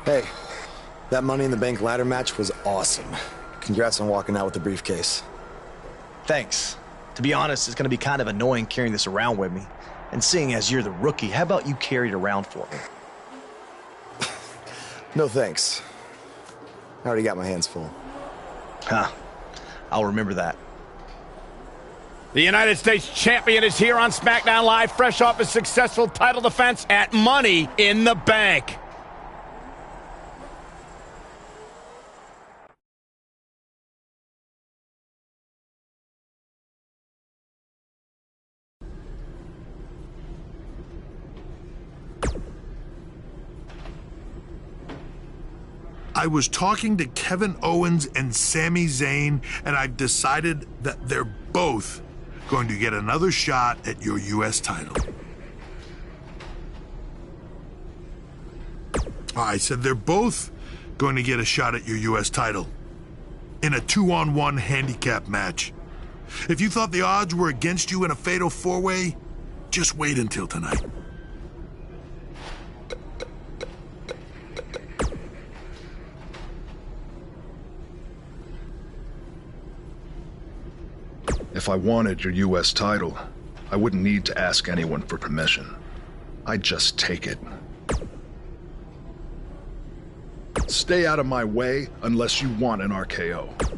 Hey, that Money in the Bank ladder match was awesome. Congrats on walking out with the briefcase. Thanks. To be honest, it's going to be kind of annoying carrying this around with me. And seeing as you're the rookie, how about you carry it around for me? No thanks. I already got my hands full. Huh. I'll remember that. The United States champion is here on SmackDown Live, fresh off his successful title defense at Money in the Bank. I was talking to Kevin Owens and Sami Zayn, and I've decided that they're both going to get another shot at your U.S. title. I said they're both going to get a shot at your U.S. title in a 2-on-1 handicap match. If you thought the odds were against you in a fatal four-way, just wait until tonight. If I wanted your U.S. title, I wouldn't need to ask anyone for permission. I'd just take it. Stay out of my way unless you want an RKO.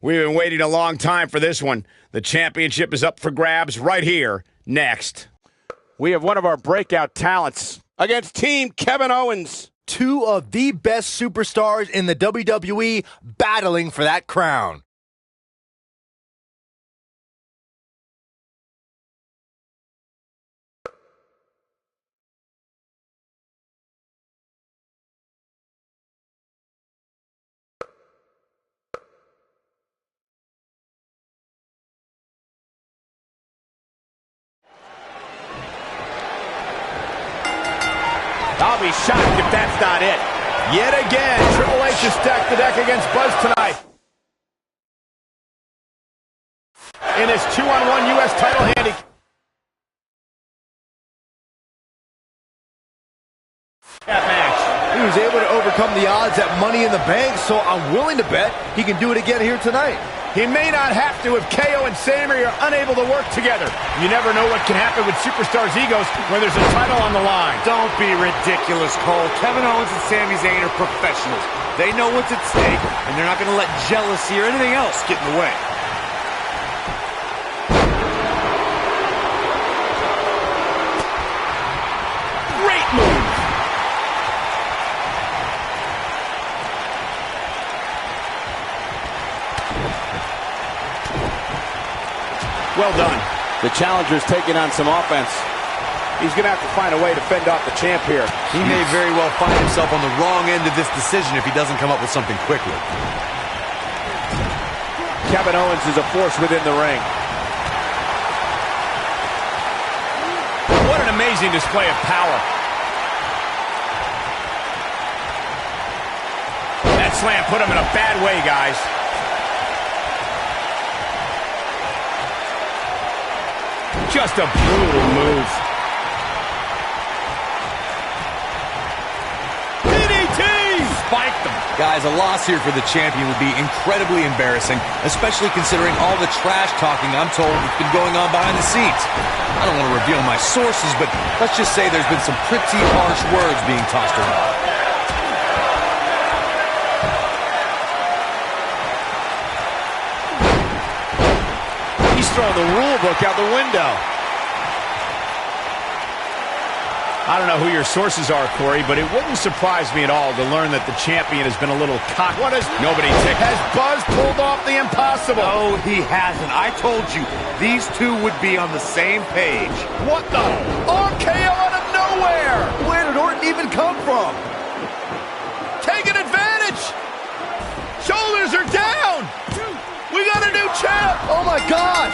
We've been waiting a long time for this one. The championship is up for grabs right here, next. We have one of our breakout talents against Team Kevin Owens. Two of the best superstars in the WWE battling for that crown. I'll be shocked if that's not it. Yet again, Triple H has stacked the deck against Buzz tonight. In his 2-on-1 U.S. title handicap match. He was able to overcome the odds at Money in the Bank, so I'm willing to bet he can do it again here tonight. He may not have to if KO and Sami are unable to work together. You never know what can happen with superstars' egos when there's a title on the line. Don't be ridiculous, Cole. Kevin Owens and Sami Zayn are professionals. They know what's at stake, and they're not going to let jealousy or anything else get in the way. Great move. Well done. The challenger's taking on some offense. He's going to have to find a way to fend off the champ here. He may very well find himself on the wrong end of this decision if he doesn't come up with something quickly. Kevin Owens is a force within the ring. What an amazing display of power. That slam put him in a bad way, guys. Just a brutal move. DDT! Spiked them. Guys, a loss here for the champion would be incredibly embarrassing, especially considering all the trash talking I'm told that's been going on behind the scenes. I don't want to reveal my sources, but let's just say there's been some pretty harsh words being tossed around. Throwing the rule book out the window. I don't know who your sources are, Corey, but it wouldn't surprise me at all to learn that the champion has been a little cocky. What is nobody ticked? Has Buzz pulled off the impossible? No, he hasn't. I told you, these two would be on the same page. What the? RKO out of nowhere! nowhere. Where did Orton even come from? Taking advantage. Shoulders are down. We got a new champ. Oh, my gosh.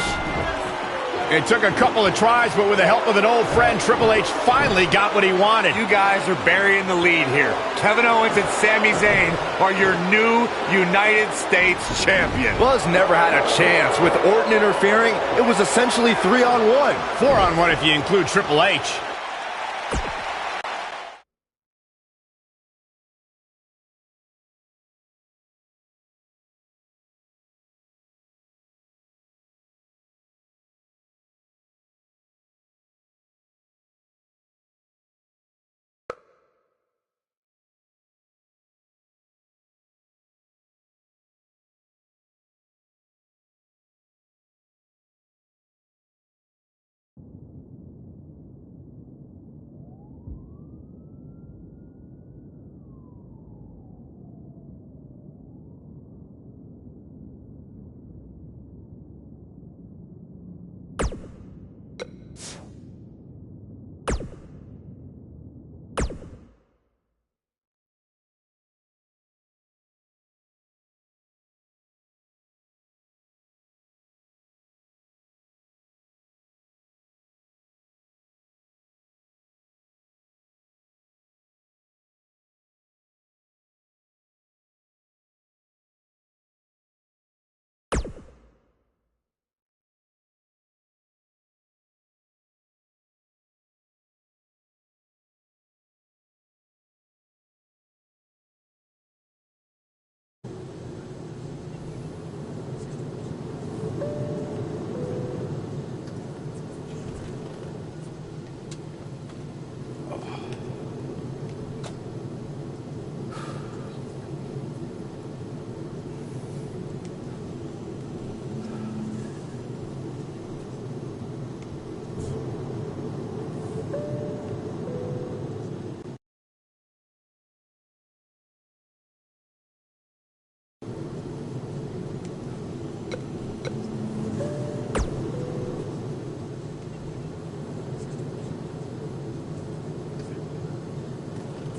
It took a couple of tries, but with the help of an old friend, Triple H finally got what he wanted. You guys are burying the lead here. Kevin Owens and Sami Zayn are your new United States champions. Buzz never had a chance. With Orton interfering, it was essentially 3-on-1. 4-on-1 if you include Triple H.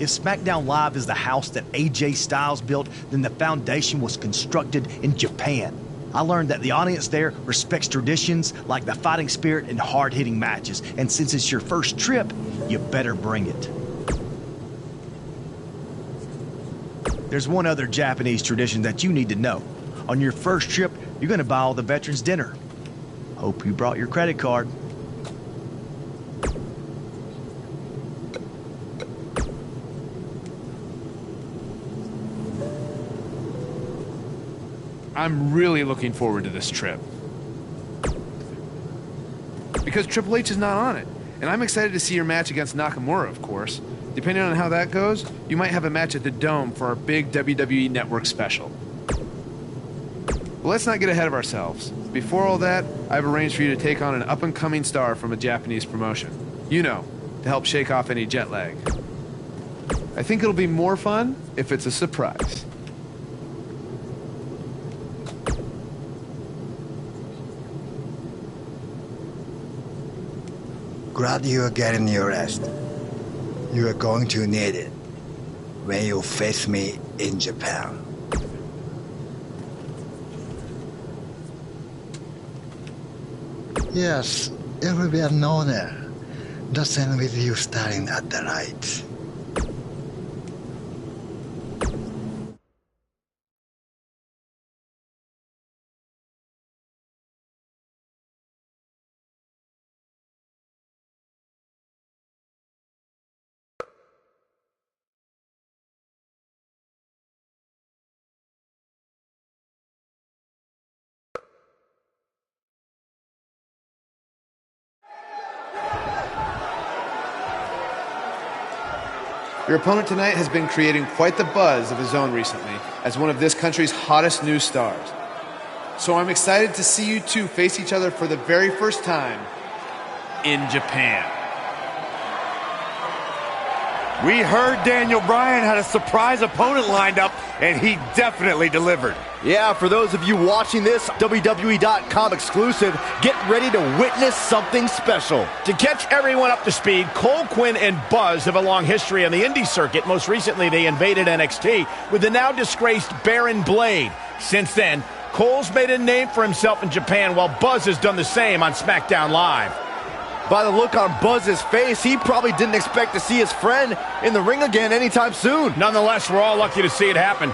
If SmackDown Live is the house that AJ Styles built, then the foundation was constructed in Japan. I learned that the audience there respects traditions like the fighting spirit and hard-hitting matches. And since it's your first trip, you better bring it. There's one other Japanese tradition that you need to know. On your first trip, you're going to buy all the veterans dinner. Hope you brought your credit card. I'm really looking forward to this trip. Because Triple H is not on it. And I'm excited to see your match against Nakamura, of course. Depending on how that goes, you might have a match at the Dome for our big WWE Network special. But let's not get ahead of ourselves. Before all that, I've arranged for you to take on an up-and-coming star from a Japanese promotion. You know, to help shake off any jet lag. I think it'll be more fun if it's a surprise. Glad you are getting your rest. You are going to need it when you face me in Japan. Yes, it will be an honor. Just end with you staring at the lights. Your opponent tonight has been creating quite the buzz of his own recently as one of this country's hottest new stars. So I'm excited to see you two face each other for the very first time in Japan. We heard Daniel Bryan had a surprise opponent lined up and he definitely delivered. Yeah, for those of you watching this WWE.com exclusive, get ready to witness something special. To catch everyone up to speed, Cole, Quinn, and Buzz have a long history on the indie circuit. Most recently, they invaded NXT with the now disgraced Baron Blade. Since then, Cole's made a name for himself in Japan, while Buzz has done the same on SmackDown Live. By the look on Buzz's face, he probably didn't expect to see his friend in the ring again anytime soon. Nonetheless, we're all lucky to see it happen.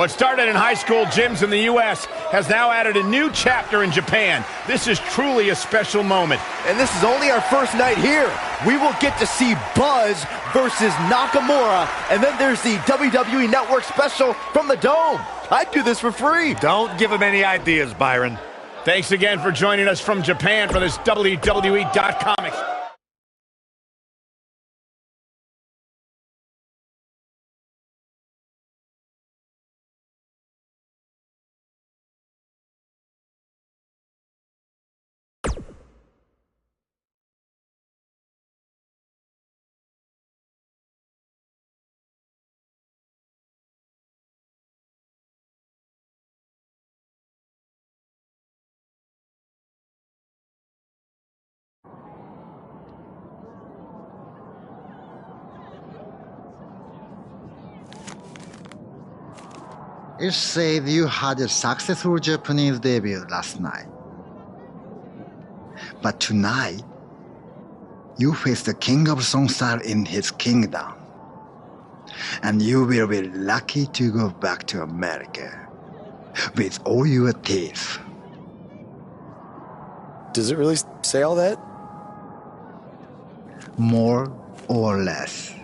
What started in high school gyms in the U.S. has now added a new chapter in Japan. This is truly a special moment. And this is only our first night here. We will get to see Buzz versus Nakamura, and then there's the WWE Network special from the Dome. I'd do this for free. Don't give him any ideas, Byron. Thanks again for joining us from Japan for this WWE.com. It said you had a successful Japanese debut last night. But tonight, you face the king of Songstyle in his kingdom. And you will be lucky to go back to America with all your teeth. Does it really say all that? More or less.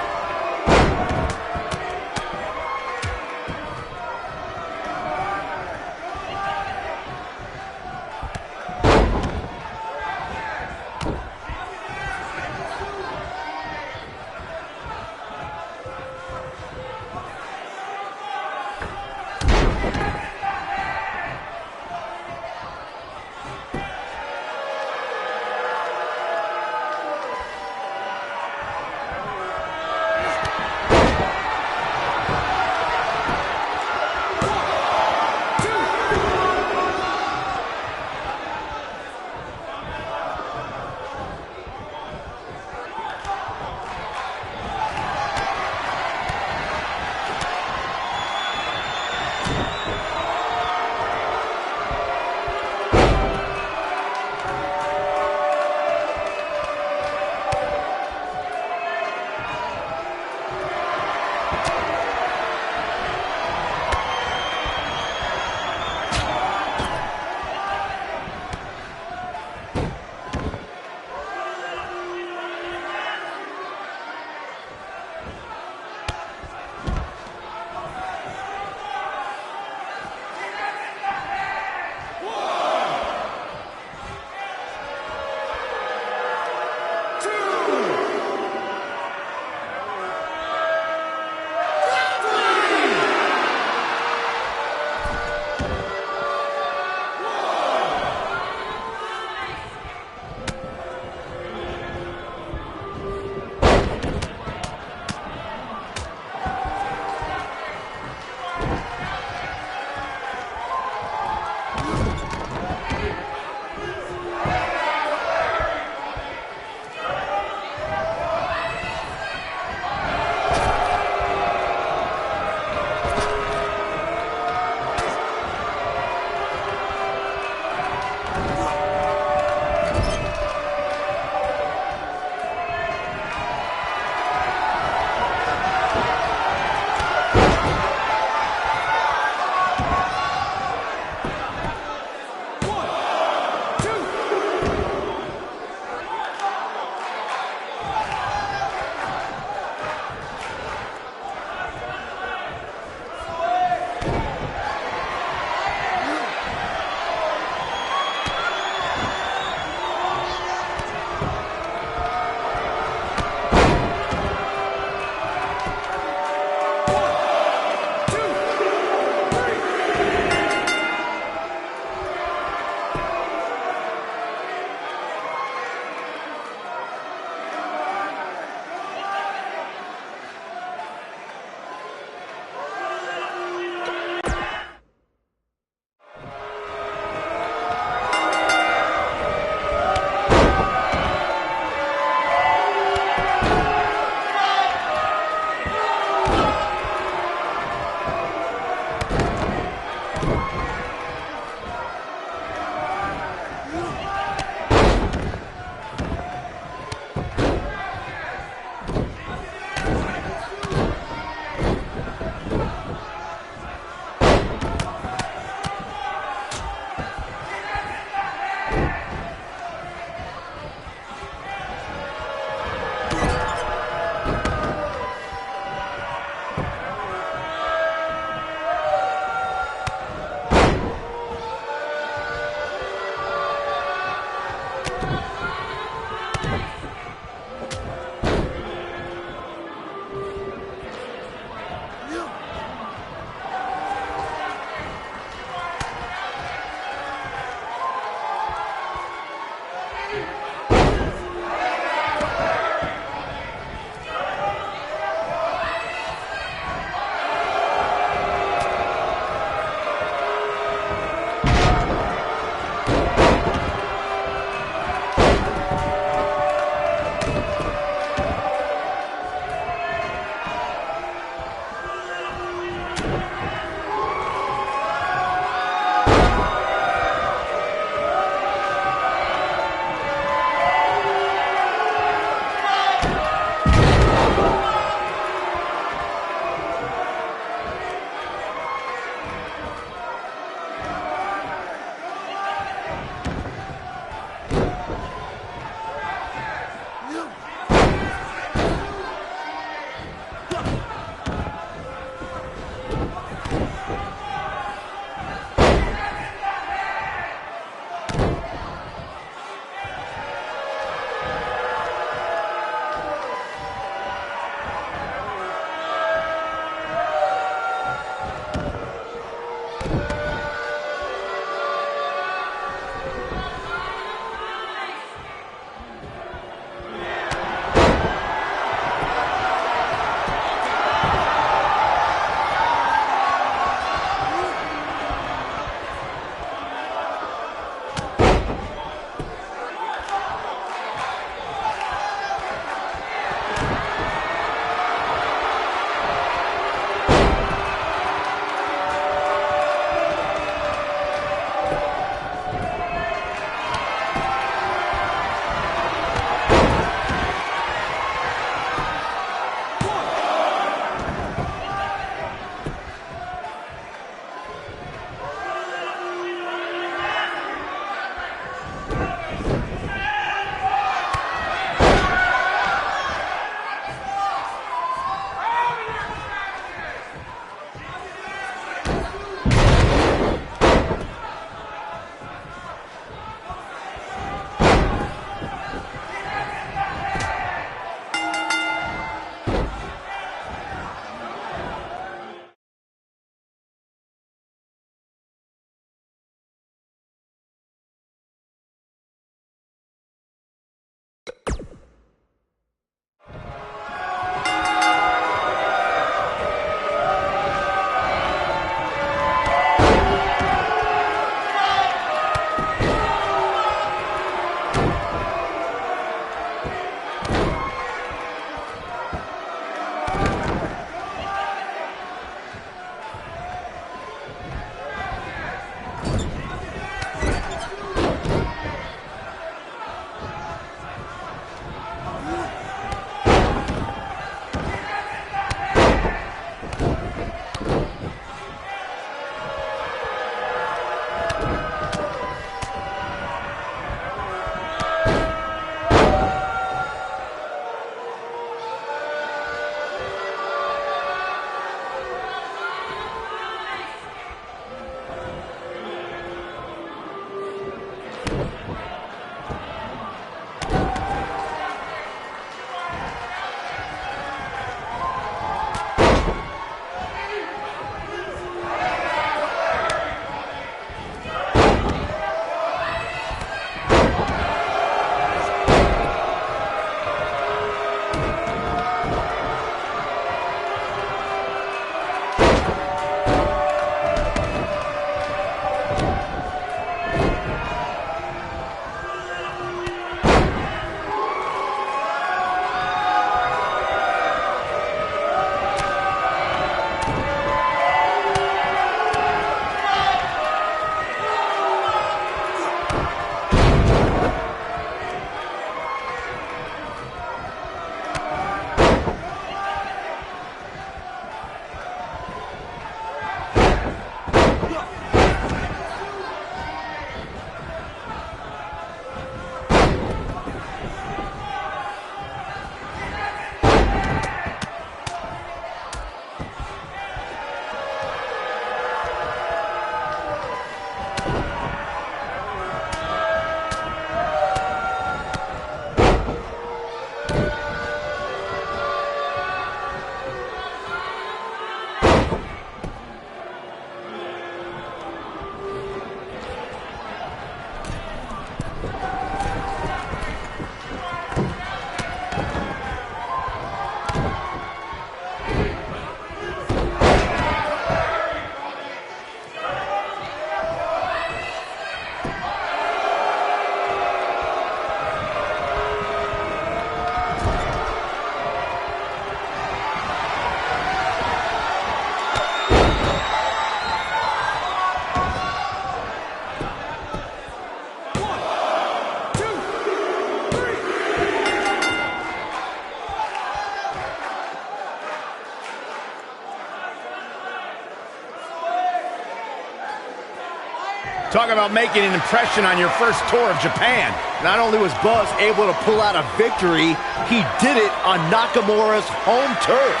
Talk about making an impression on your first tour of Japan. Not only was Buzz able to pull out a victory, he did it on Nakamura's home turf.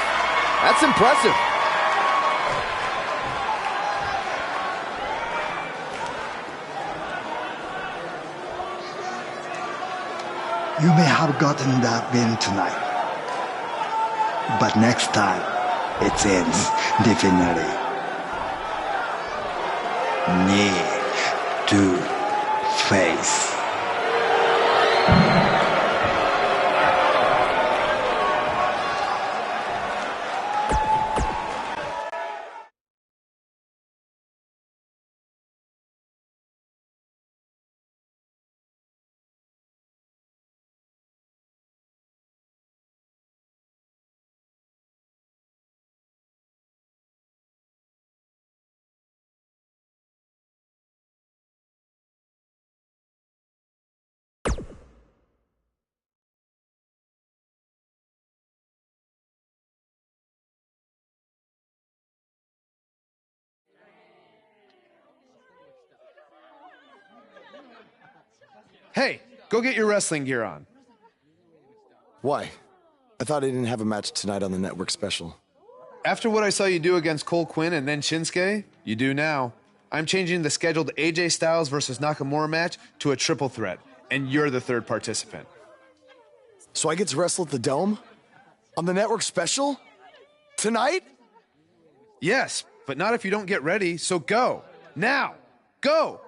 That's impressive. You may have gotten that win tonight, but next time it ends differently. Knee to face. Hey, go get your wrestling gear on. Why? I thought I didn't have a match tonight on the network special. After what I saw you do against Cole Quinn and then Shinsuke, you do now. I'm changing the scheduled AJ Styles versus Nakamura match to a triple threat, and you're the third participant. So I get to wrestle at the Dome? On the network special? Tonight? Yes, but not if you don't get ready, so go. Now. Go!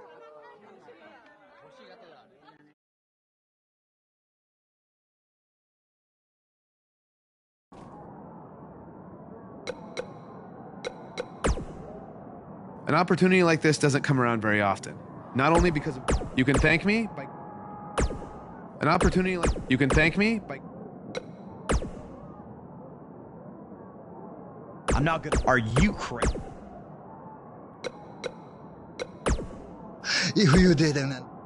An opportunity like this doesn't come around very often. Not only because of, you can thank me by an opportunity like you can thank me by I'm not gonna. Are you crazy? If you didn't understand.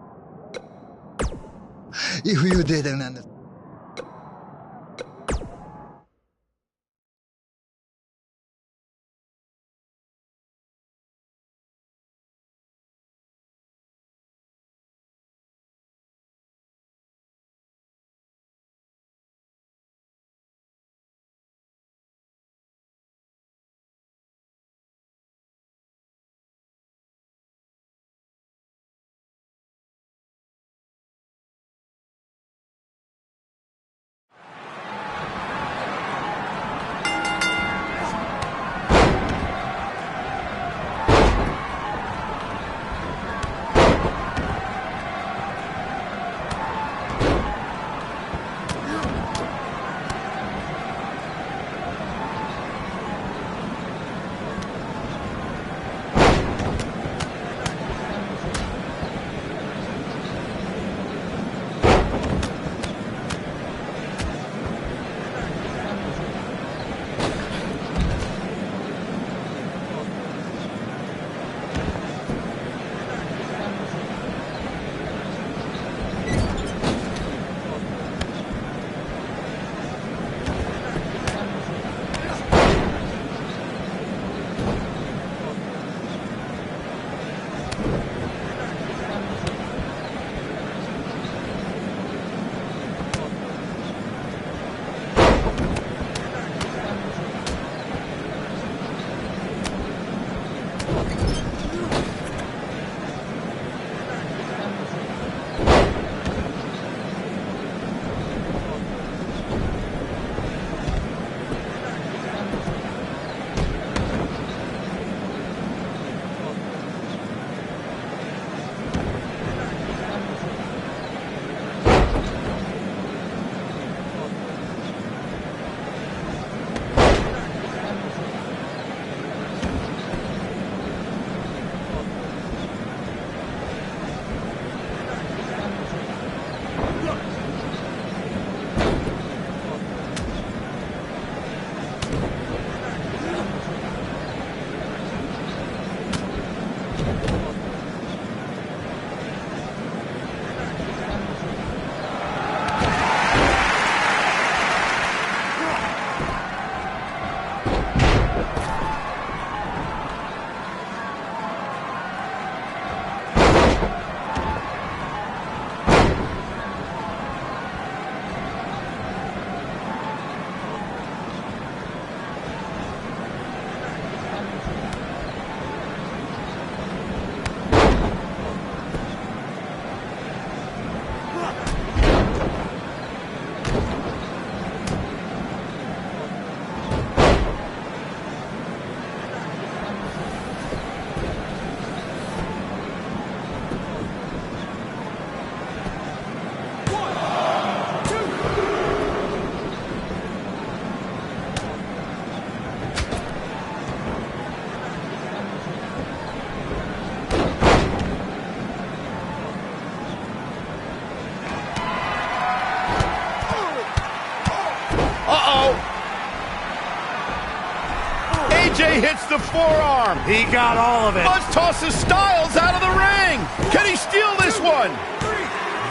AJ hits the forearm. He got all of it. Buzz tosses Styles out of the ring. Can he steal this one?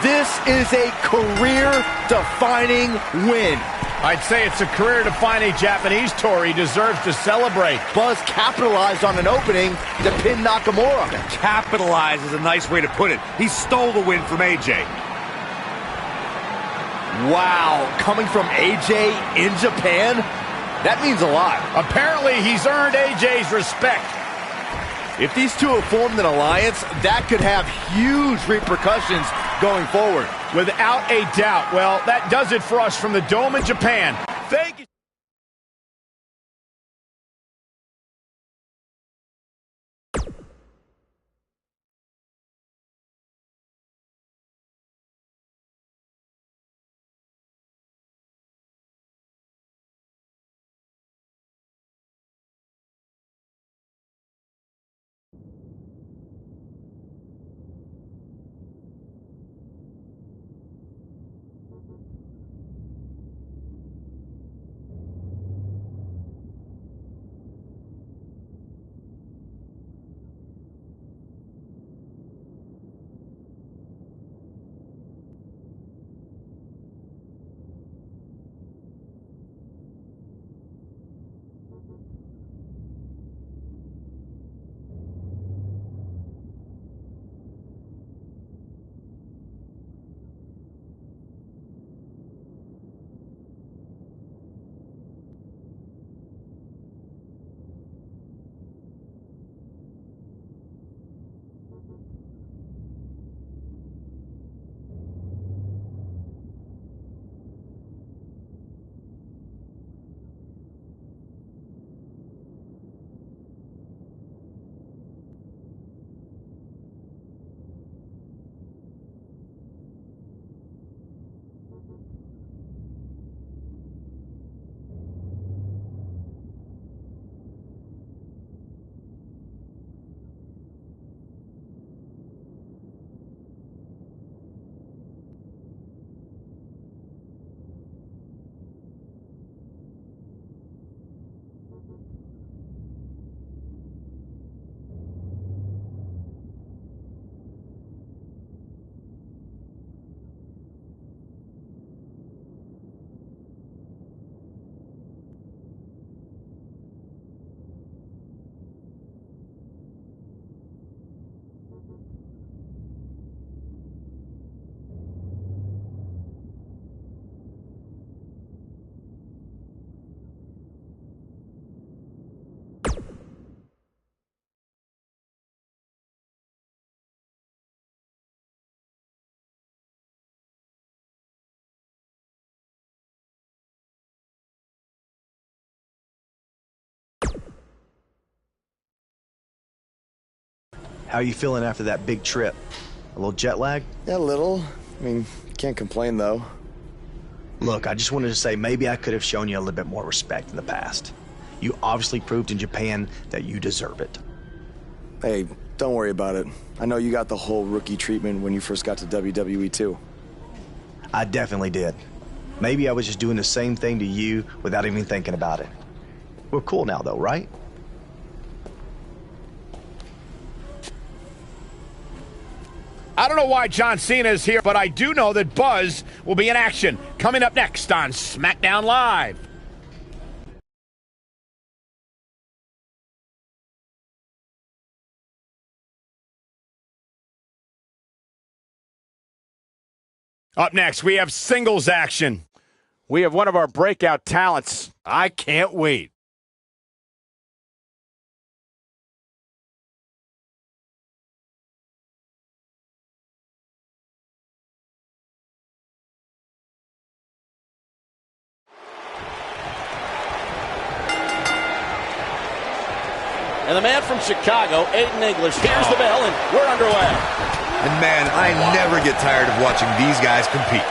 This is a career-defining win. I'd say it's a career-defining Japanese tour. He deserves to celebrate. Buzz capitalized on an opening to pin Nakamura. Capitalize is a nice way to put it. He stole the win from AJ. Wow, coming from AJ in Japan? That means a lot. Apparently, he's earned AJ's respect. If these two have formed an alliance, that could have huge repercussions going forward. Without a doubt. Well, that does it for us from the Dome in Japan. Thank you. How are you feeling after that big trip? A little jet lag? Yeah, a little. I mean, can't complain, though. Look, I just wanted to say maybe I could have shown you a little bit more respect in the past. You obviously proved in Japan that you deserve it. Hey, don't worry about it. I know you got the whole rookie treatment when you first got to WWE, too. I definitely did. Maybe I was just doing the same thing to you without even thinking about it. We're cool now, though, right? I don't know why John Cena is here, but I do know that Buzz will be in action. Coming up next on SmackDown Live. Up next, we have singles action. We have one of our breakout talents. I can't wait. And the man from Chicago, Aiden English, hears the bell, and we're underway. And man, I never get tired of watching these guys compete.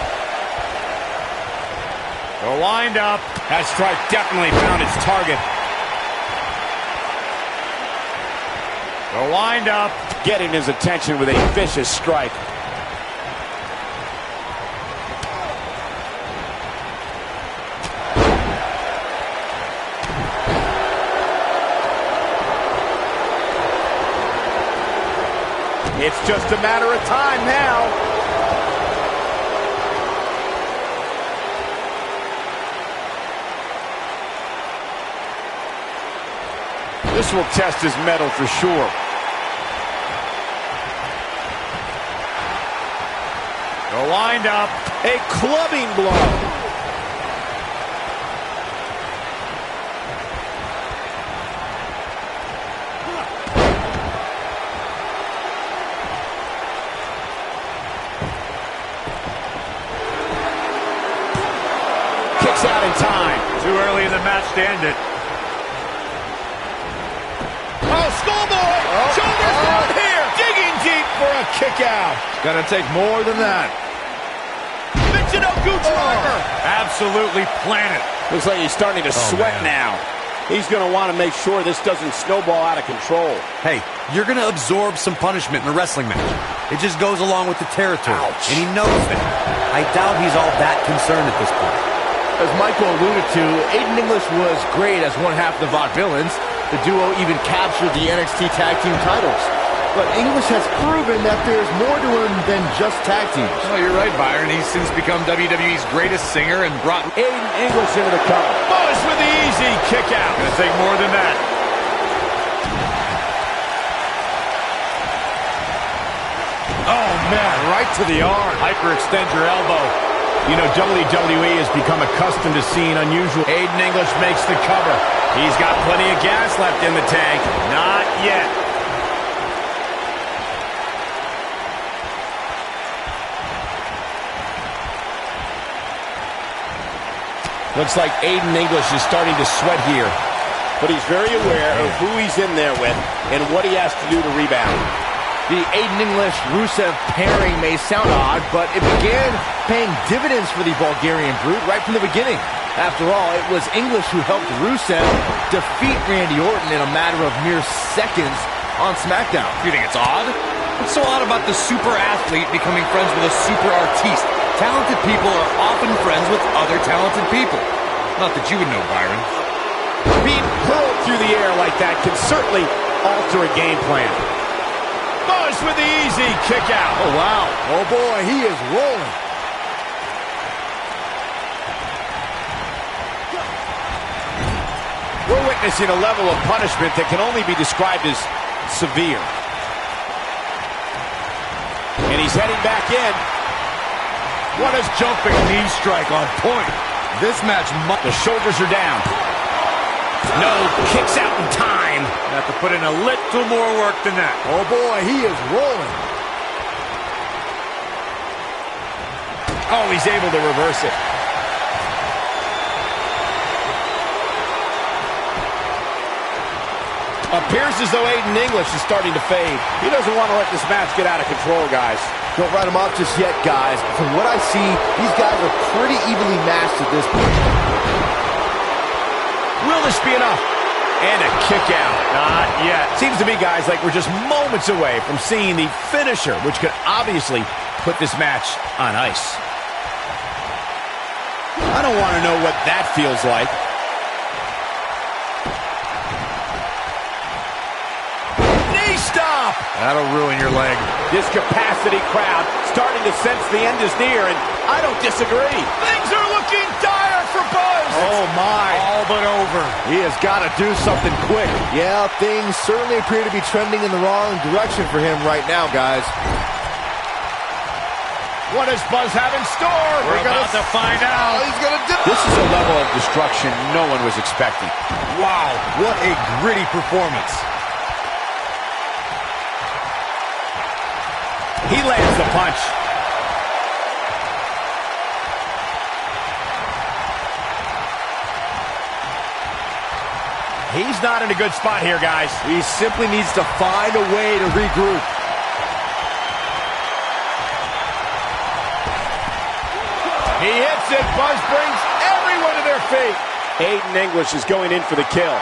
The wind up. That strike definitely found its target. The wind up. Getting his attention with a vicious strike. It's just a matter of time now. This will test his mettle for sure. The wind up, a clubbing blow. Kicks out in time. Too early in the match to end it. Oh, schoolboy! Shoulders down here! Digging deep for a kick out. It's gonna take more than that. Michinoku driver! Absolutely planted. Looks like he's starting to sweat now. He's going to want to make sure this doesn't snowball out of control. Hey, you're going to absorb some punishment in a wrestling match. It just goes along with the territory. Ouch. And he knows that. I doubt he's all that concerned at this point. As Michael alluded to, Aiden English was great as one half of the Vaudevillains. The duo even captured the NXT Tag Team titles. But English has proven that there's more to him than just tag teams. Oh, you're right, Byron. He's since become WWE's greatest singer and brought Aiden English into the cover. Buzz with the easy kick out. Gonna take more than that. Oh, man, right to the arm. Hyperextend your elbow. You know, WWE has become accustomed to seeing unusual. Aiden English makes the cover. He's got plenty of gas left in the tank. Not yet. Looks like Aiden English is starting to sweat here. But he's very aware of who he's in there with and what he has to do to rebound. The Aiden English-Rusev pairing may sound odd, but it began paying dividends for the Bulgarian Brute right from the beginning. After all, it was English who helped Rusev defeat Randy Orton in a matter of mere seconds on SmackDown. You think it's odd? What's so odd about the super athlete becoming friends with a super artiste? Talented people are often friends with other talented people. Not that you would know, Byron. Being hurled through the air like that can certainly alter a game plan. Buzz with the easy kick out. Oh, wow. Oh, boy, he is rolling. We're witnessing a level of punishment that can only be described as severe. And he's heading back in. What a jumping knee strike on point. This match The shoulders are down. No, kicks out in time. Have to put in a little more work than that. Oh, boy, he is rolling. Oh, he's able to reverse it. Appears as though Aiden English is starting to fade. He doesn't want to let this match get out of control, guys. Don't write him off just yet, guys. From what I see, these guys are pretty evenly matched at this point. Will this be enough? And a kick out. Not yet. Seems to me, guys, like we're just moments away from seeing the finisher, which could obviously put this match on ice. I don't want to know what that feels like. Knee stop! That'll ruin your leg. This capacity crowd starting to sense the end is near, and I don't disagree. Things are looking dire for Buzz. Oh, my. All but over. He has got to do something quick. Yeah, things certainly appear to be trending in the wrong direction for him right now, guys. What does Buzz have in store? We're about to find out. He's going to do it. This is a level of destruction no one was expecting. Wow, what a gritty performance. He lands the punch. He's not in a good spot here, guys. He simply needs to find a way to regroup. He hits it. Buzz brings everyone to their feet. Aiden English is going in for the kill.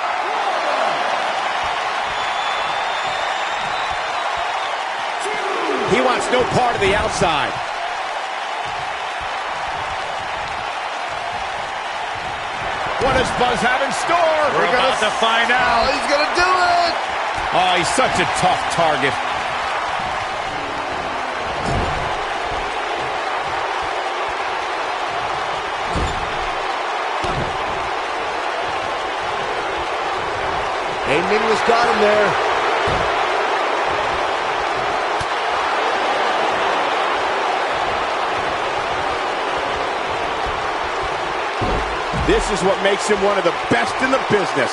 He wants no part of the outside. What does Buzz have in store? We're about to find out. He's going to do it. Oh, he's such a tough target. Aiden English got him there. This is what makes him one of the best in the business.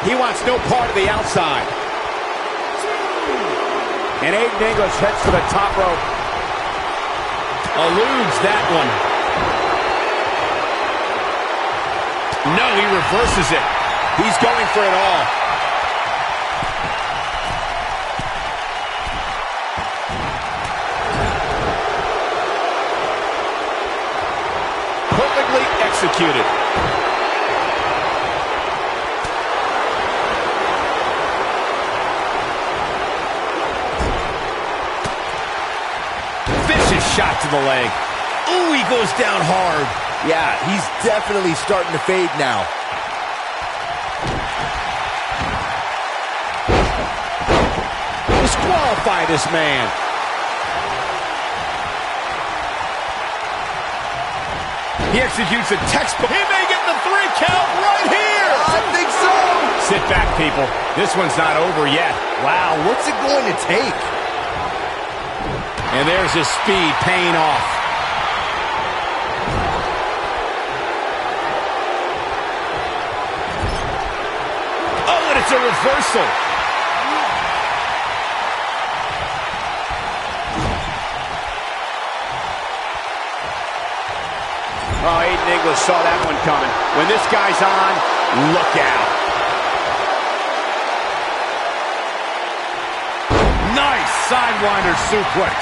He wants no part of the outside. And Aiden English heads to the top rope. Eludes that one. No, he reverses it. He's going for it all. Perfectly executed. Vicious shot to the leg. Ooh, he goes down hard. Yeah, he's definitely starting to fade now. Disqualify this man. He executes a textbook. He may get the 3 count right here. I think so. Sit back, people. This one's not over yet. Wow, what's it going to take? And there's his speed paying off. Oh, and it's a reversal. Oh, Aiden English saw that one coming. When this guy's on, look out. Nice sidewinder suplex.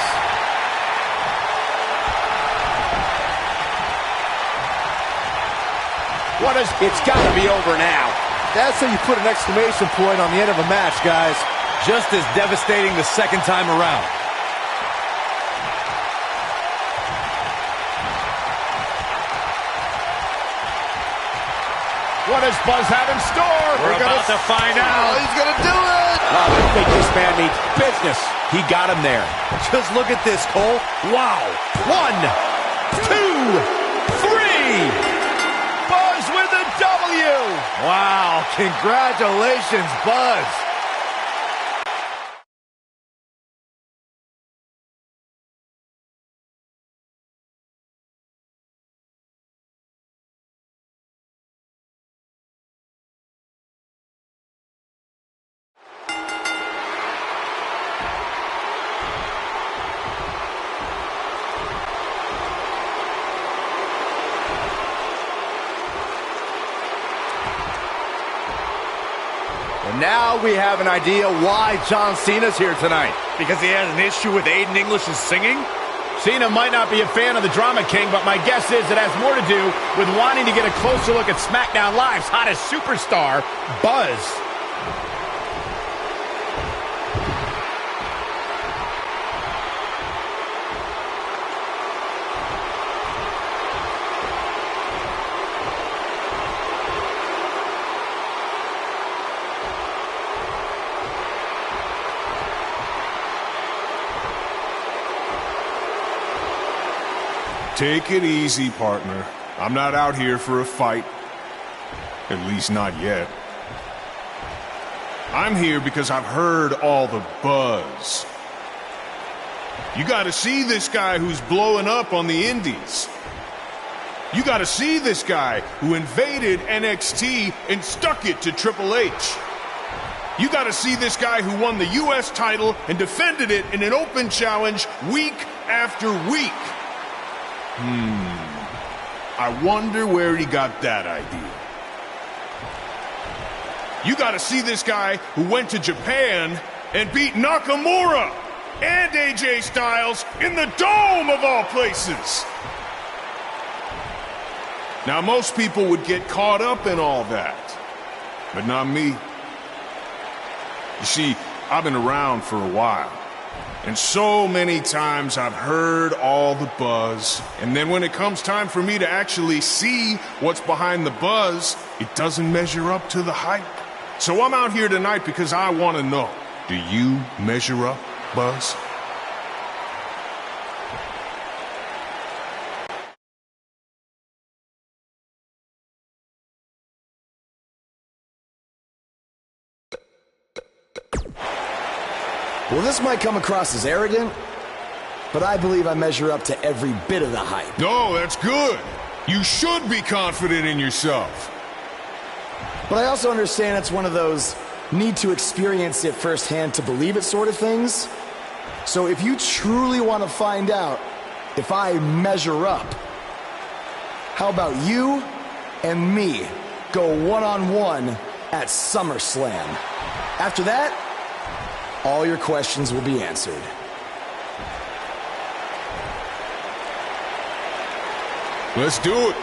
It's got to be over now. That's how you put an exclamation point on the end of a match, guys. Just as devastating the second time around. What does Buzz have in store? We're about to find out. He's going to do it. Oh, I think this man needs business. He got him there. Just look at this, Cole. Wow. 1, 2, 3. Buzz with a W. Wow, congratulations, Buzz. And now we have an idea why John Cena's here tonight. Because he has an issue with Aiden English's singing? Cena might not be a fan of the Drama King, but my guess is it has more to do with wanting to get a closer look at SmackDown Live's hottest superstar, Buzz. Take it easy, partner. I'm not out here for a fight. At least not yet. I'm here because I've heard all the buzz. You gotta see this guy who's blowing up on the indies. You gotta see this guy who invaded NXT and stuck it to Triple H. You gotta see this guy who won the US title and defended it in an open challenge week after week. I wonder where he got that idea. You gotta see this guy who went to Japan and beat Nakamura and AJ Styles in the Dome of all places. Now, most people would get caught up in all that, but not me. You see, I've been around for a while. And so many times I've heard all the buzz, and then when it comes time for me to actually see what's behind the buzz, it doesn't measure up to the hype. So I'm out here tonight because I want to know, do you measure up, Buzz? Well, this might come across as arrogant, but I believe I measure up to every bit of the hype. No, that's good. You should be confident in yourself. But I also understand it's one of those need to experience it firsthand to believe it sort of things. So if you truly want to find out if I measure up, how about you and me go one-on-one at SummerSlam? After that, all your questions will be answered. Let's do it.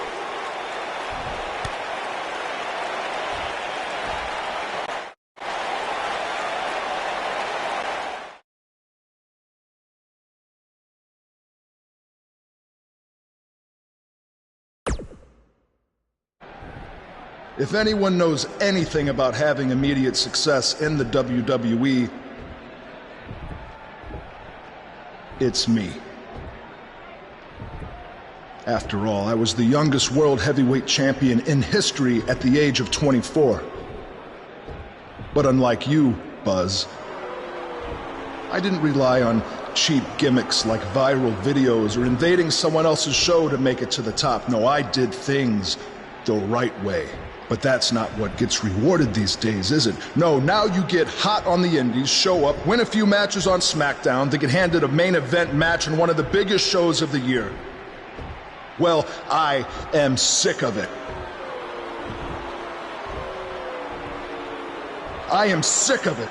If anyone knows anything about having immediate success in the WWE, it's me. After all, I was the youngest world heavyweight champion in history at the age of 24. But unlike you, Buzz, I didn't rely on cheap gimmicks like viral videos or invading someone else's show to make it to the top. No, I did things the right way. But that's not what gets rewarded these days, is it? No, now you get hot on the indies, show up, win a few matches on SmackDown, then get handed a main event match in one of the biggest shows of the year. Well, I am sick of it. I am sick of it.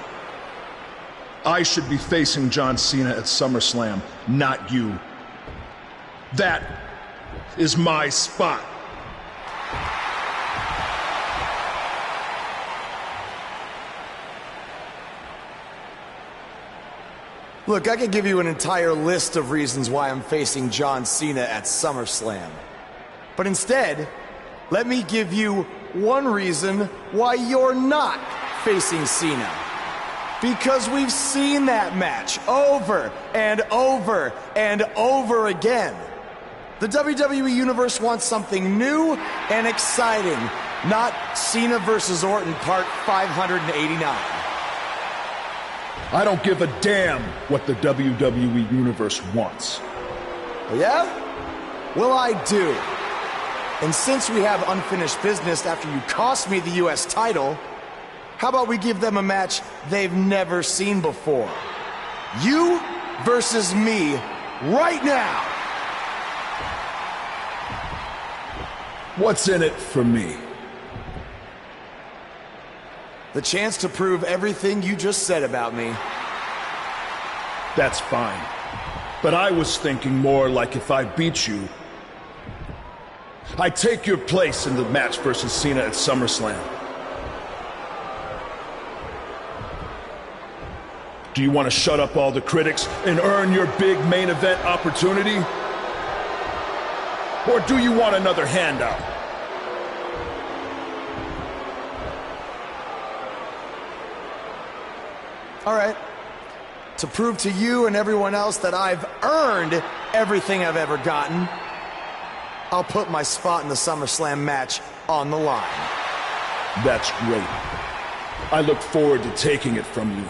I should be facing John Cena at SummerSlam, not you. That is my spot. Look, I could give you an entire list of reasons why I'm facing John Cena at SummerSlam. But instead, let me give you one reason why you're not facing Cena. Because we've seen that match over and over and over again. The WWE Universe wants something new and exciting, not Cena versus Orton Part 589. I don't give a damn what the WWE Universe wants. Yeah? Well, I do. And since we have unfinished business after you cost me the US title, how about we give them a match they've never seen before? You versus me right now! What's in it for me? The chance to prove everything you just said about me. That's fine. But I was thinking more like if I beat you, I take your place in the match versus Cena at SummerSlam. Do you want to shut up all the critics and earn your big main event opportunity? Or do you want another handout? All right. To prove to you and everyone else that I've earned everything I've ever gotten, I'll put my spot in the SummerSlam match on the line. That's great. I look forward to taking it from you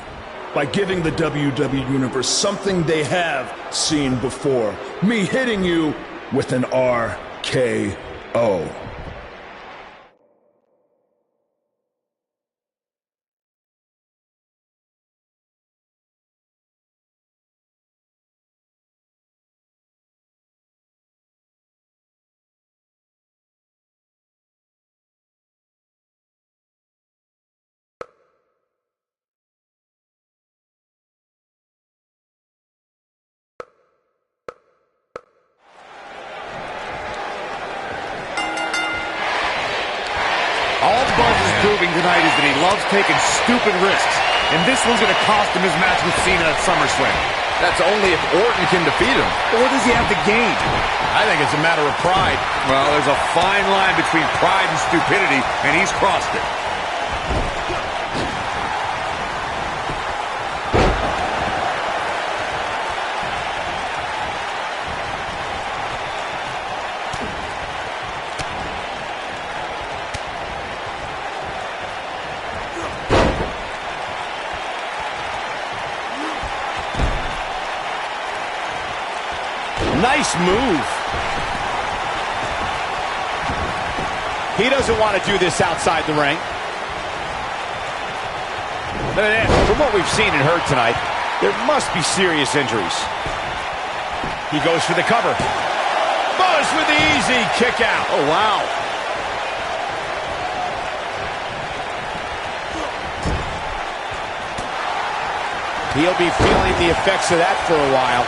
by giving the WWE Universe something they have seen before. Me hitting you with an RKO. All Buzz is proving tonight is that he loves taking stupid risks. And this one's going to cost him his match with Cena at SummerSlam. That's only if Orton can defeat him. Or does he have to gain? I think it's a matter of pride. Well, there's a fine line between pride and stupidity, and he's crossed it. Nice move. He doesn't want to do this outside the ring. Look at that. From what we've seen and heard tonight, there must be serious injuries. He goes for the cover. Buzz with the easy kick out. Oh, wow. He'll be feeling the effects of that for a while.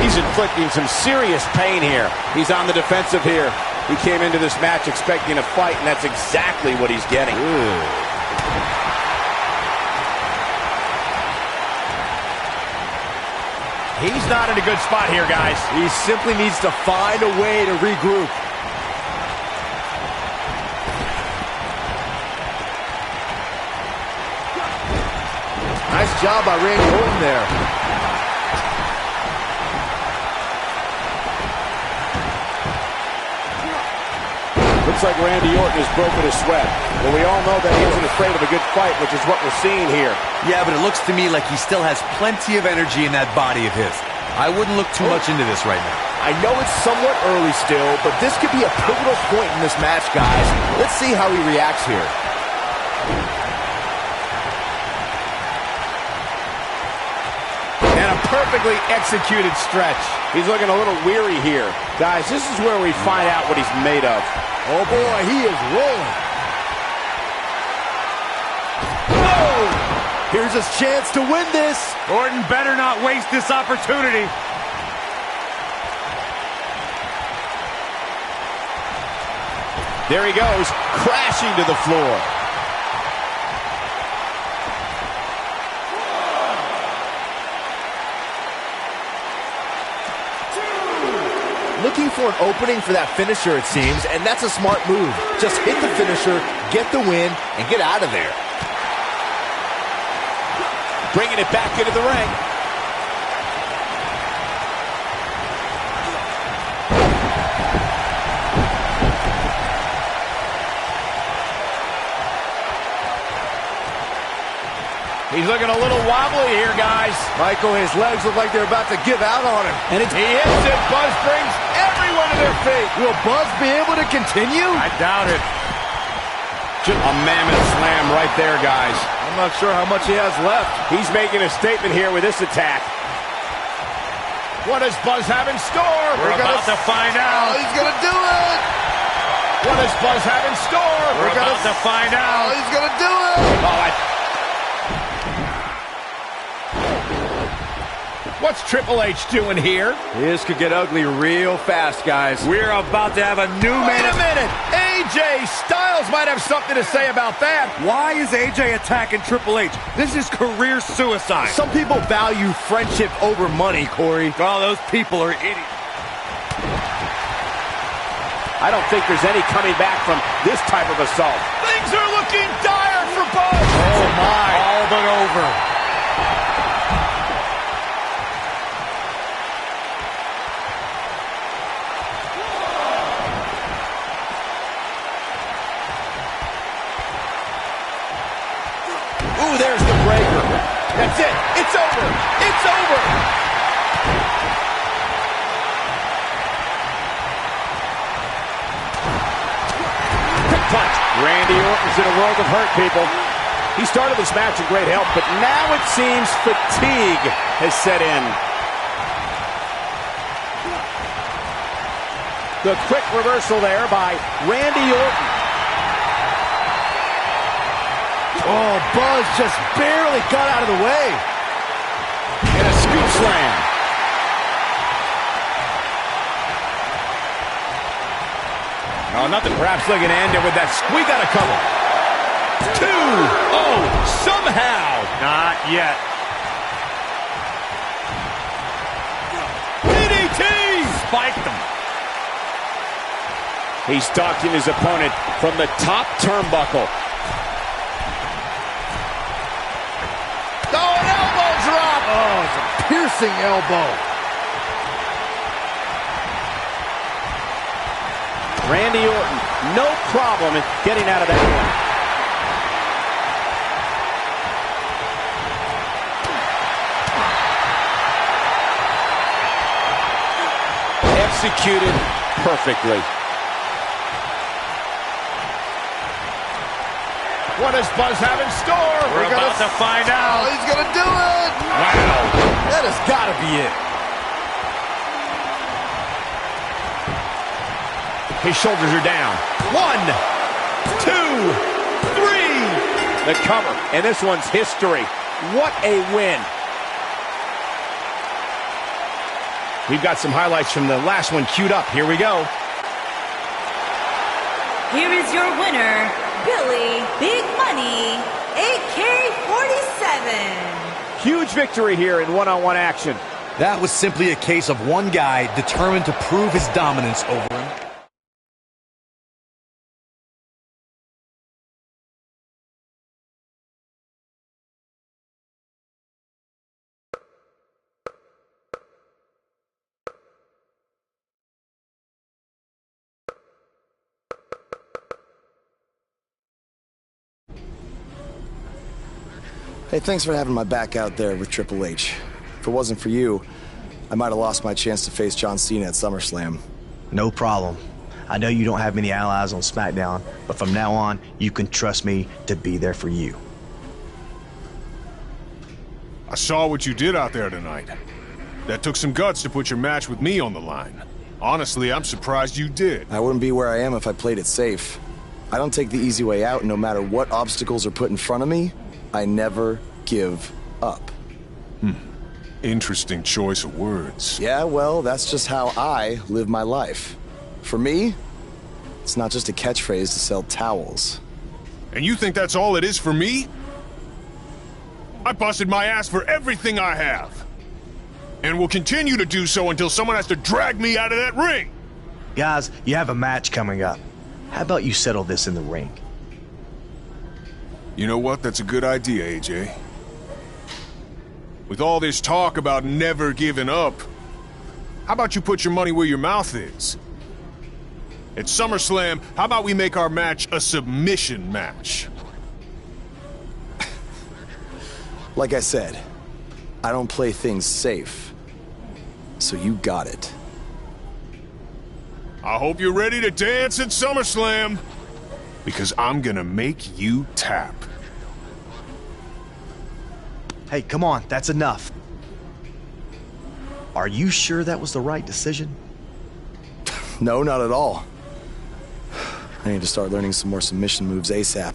He's inflicting some serious pain here. He's on the defensive here. He came into this match expecting a fight, and that's exactly what he's getting. He's not in a good spot here, guys. He simply needs to find a way to regroup. Nice job by Randy Orton there. Looks like Randy Orton has broken a sweat. But we all know that he isn't afraid of a good fight, which is what we're seeing here. Yeah, but it looks to me like he still has plenty of energy in that body of his. I wouldn't look too much into this right now. I know it's somewhat early still, but this could be a pivotal point in this match, guys. Let's see how he reacts here. And a perfectly executed stretch. He's looking a little weary here. Guys, this is where we find out what he's made of. Oh boy, he is rolling. Whoa! Here's his chance to win this. Orton better not waste this opportunity. There he goes, crashing to the floor. Looking for an opening for that finisher, it seems, and that's a smart move. Just hit the finisher, get the win, and get out of there. Bringing it back into the ring. He's looking a little wobbly here, guys. Michael, his legs look like they're about to give out on him. And he hits it. Buzz brings everyone to their feet. Will Buzz be able to continue? I doubt it. Just a mammoth slam right there, guys. I'm not sure how much he has left. He's making a statement here with this attack. What does Buzz have in store? We're about to find out. Oh, he's going to do it. What does Buzz have in store? We're about to find out. Oh, he's going to do it. What's Triple H doing here? This could get ugly real fast, guys. We're about to have a new man. Wait a minute. AJ Styles might have something to say about that. Why is AJ attacking Triple H? This is career suicide. Some people value friendship over money, Corey. Oh, those people are idiots. I don't think there's any coming back from this type of assault. Things are looking dire for Buzz. Oh, my. All but over. Ooh, there's the breaker. That's it. It's over. It's over. Quick punch. Randy Orton's in a world of hurt, people. He started this match in great health, but now it seems fatigue has set in. The quick reversal there by Randy Orton. Oh, Buzz just barely got out of the way. And a scoop slam. Oh, nothing perhaps looking to end it with that. We got a cover. 2. Oh, somehow. Not yet. DDT. Spiked him. He's stalking his opponent from the top turnbuckle. Oh, an elbow drop! Oh, it's a piercing elbow. Randy Orton, no problem in getting out of that one. Executed perfectly. What does Buzz have in store? We're about to find out. Oh, he's gonna do it! Wow. That has got to be it. His shoulders are down. 1, 2, 3. The cover, and this one's history. What a win. We've got some highlights from the last one queued up. Here we go. Here is your winner, Billy Big Money, AK-47. Huge victory here in one-on-one action. That was simply a case of one guy determined to prove his dominance over him. Hey, thanks for having my back out there with Triple H. If it wasn't for you, I might have lost my chance to face John Cena at SummerSlam. No problem. I know you don't have many allies on SmackDown, but from now on, you can trust me to be there for you. I saw what you did out there tonight. That took some guts to put your match with me on the line. Honestly, I'm surprised you did. I wouldn't be where I am if I played it safe. I don't take the easy way out, and no matter what obstacles are put in front of me, I never give up. Interesting choice of words. Yeah, well, that's just how I live my life. For me, it's not just a catchphrase to sell towels. And you think that's all it is for me? I busted my ass for everything I have. And will continue to do so until someone has to drag me out of that ring. Guys, you have a match coming up. How about you settle this in the ring? You know what? That's a good idea, AJ. With all this talk about never giving up, how about you put your money where your mouth is? At SummerSlam, how about we make our match a submission match? Like I said, I don't play things safe. So you got it. I hope you're ready to dance at SummerSlam, because I'm gonna make you tap. Hey, come on, that's enough. Are you sure that was the right decision? No, not at all. I need to start learning some more submission moves ASAP.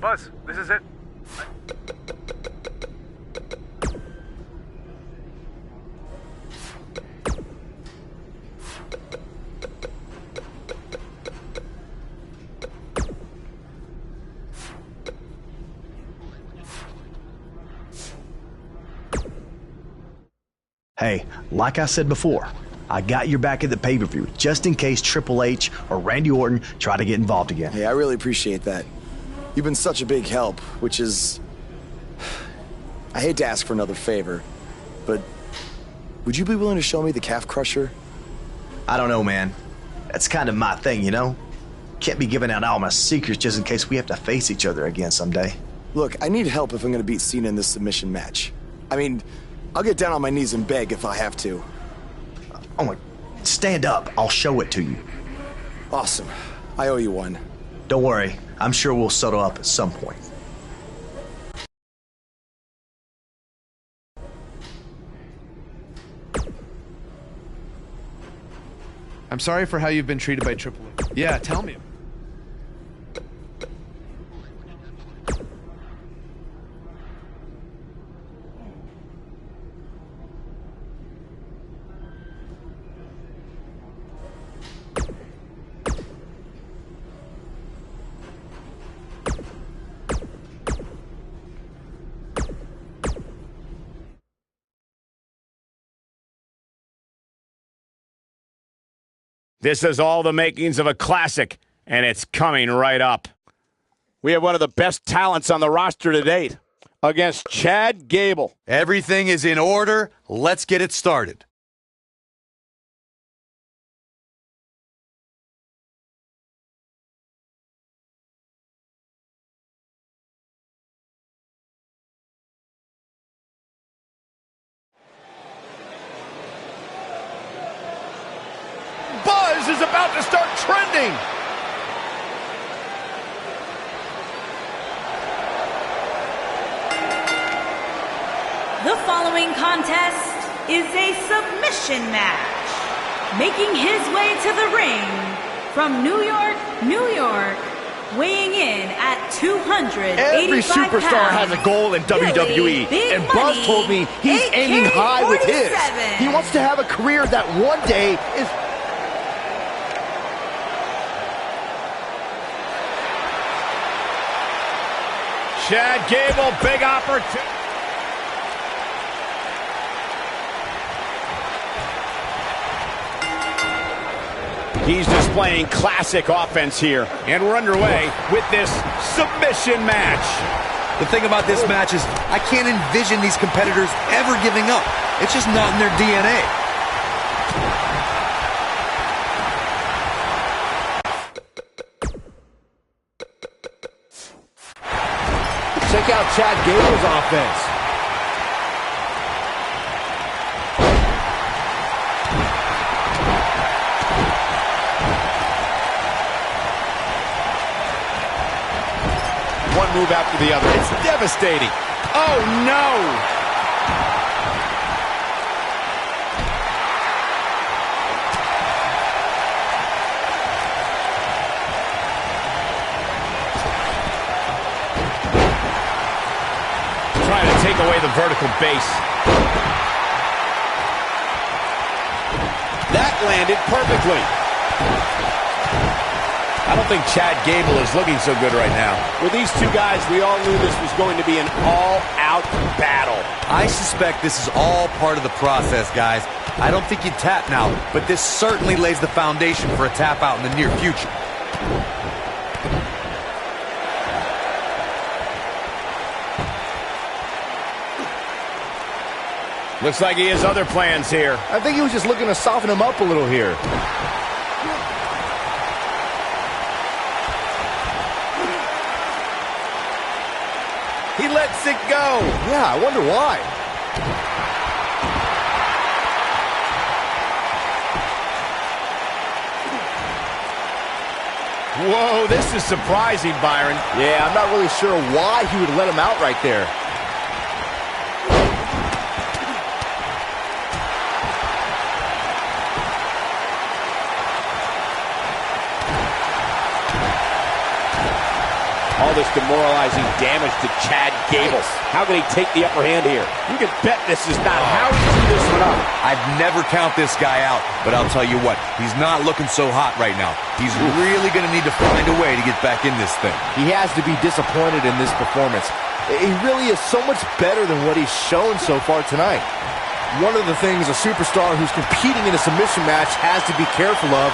Buzz, this is it. Hey, like I said before, I got your back at the pay-per-view just in case Triple H or Randy Orton try to get involved again. Hey, I really appreciate that. You've been such a big help, which is... I hate to ask for another favor, but would you be willing to show me the calf crusher? I don't know, man. That's kind of my thing, you know? Can't be giving out all my secrets just in case we have to face each other again someday. Look, I need help if I'm going to beat Cena in this submission match. I mean, I'll get down on my knees and beg if I have to. Oh my... Stand up. I'll show it to you. Awesome. I owe you one. Don't worry. I'm sure we'll settle up at some point. I'm sorry for how you've been treated by Triple H. Yeah, tell me. This is all the makings of a classic, and it's coming right up. We have one of the best talents on the roster to date against Chad Gable. Everything is in order. Let's get it started. Buzz is about to start trending. The following contest is a submission match. Making his way to the ring from New York, New York, weighing in at 285 Every superstar pounds, has a goal in WWE, Big and Buzz Money, told me he's aiming high with his. AK-47. He wants to have a career that one day is... Chad Gable, big opportunity. He's displaying classic offense here. And we're underway with this submission match. The thing about this match is I can't envision these competitors ever giving up. It's just not in their DNA. Check out Chad Gable's offense. One move after the other. It's devastating. Oh, no. Trying to take away the vertical base. That landed perfectly. I don't think Chad Gable is looking so good right now. With these two guys, we all knew this was going to be an all-out battle. I suspect this is all part of the process, guys. I don't think you'd tap now, but this certainly lays the foundation for a tap out in the near future. Looks like he has other plans here. I think he was just looking to soften him up a little here. He lets it go. Yeah, I wonder why. Whoa, this is surprising, Byron. Yeah, I'm not really sure why he would let him out right there. All this demoralizing damage to Chad Gable. How can he take the upper hand here? You can bet this is not how he drew this one up. I'd never count this guy out, but I'll tell you what, he's not looking so hot right now. He's really going to need to find a way to get back in this thing. He has to be disappointed in this performance. He really is so much better than what he's shown so far tonight. One of the things a superstar who's competing in a submission match has to be careful of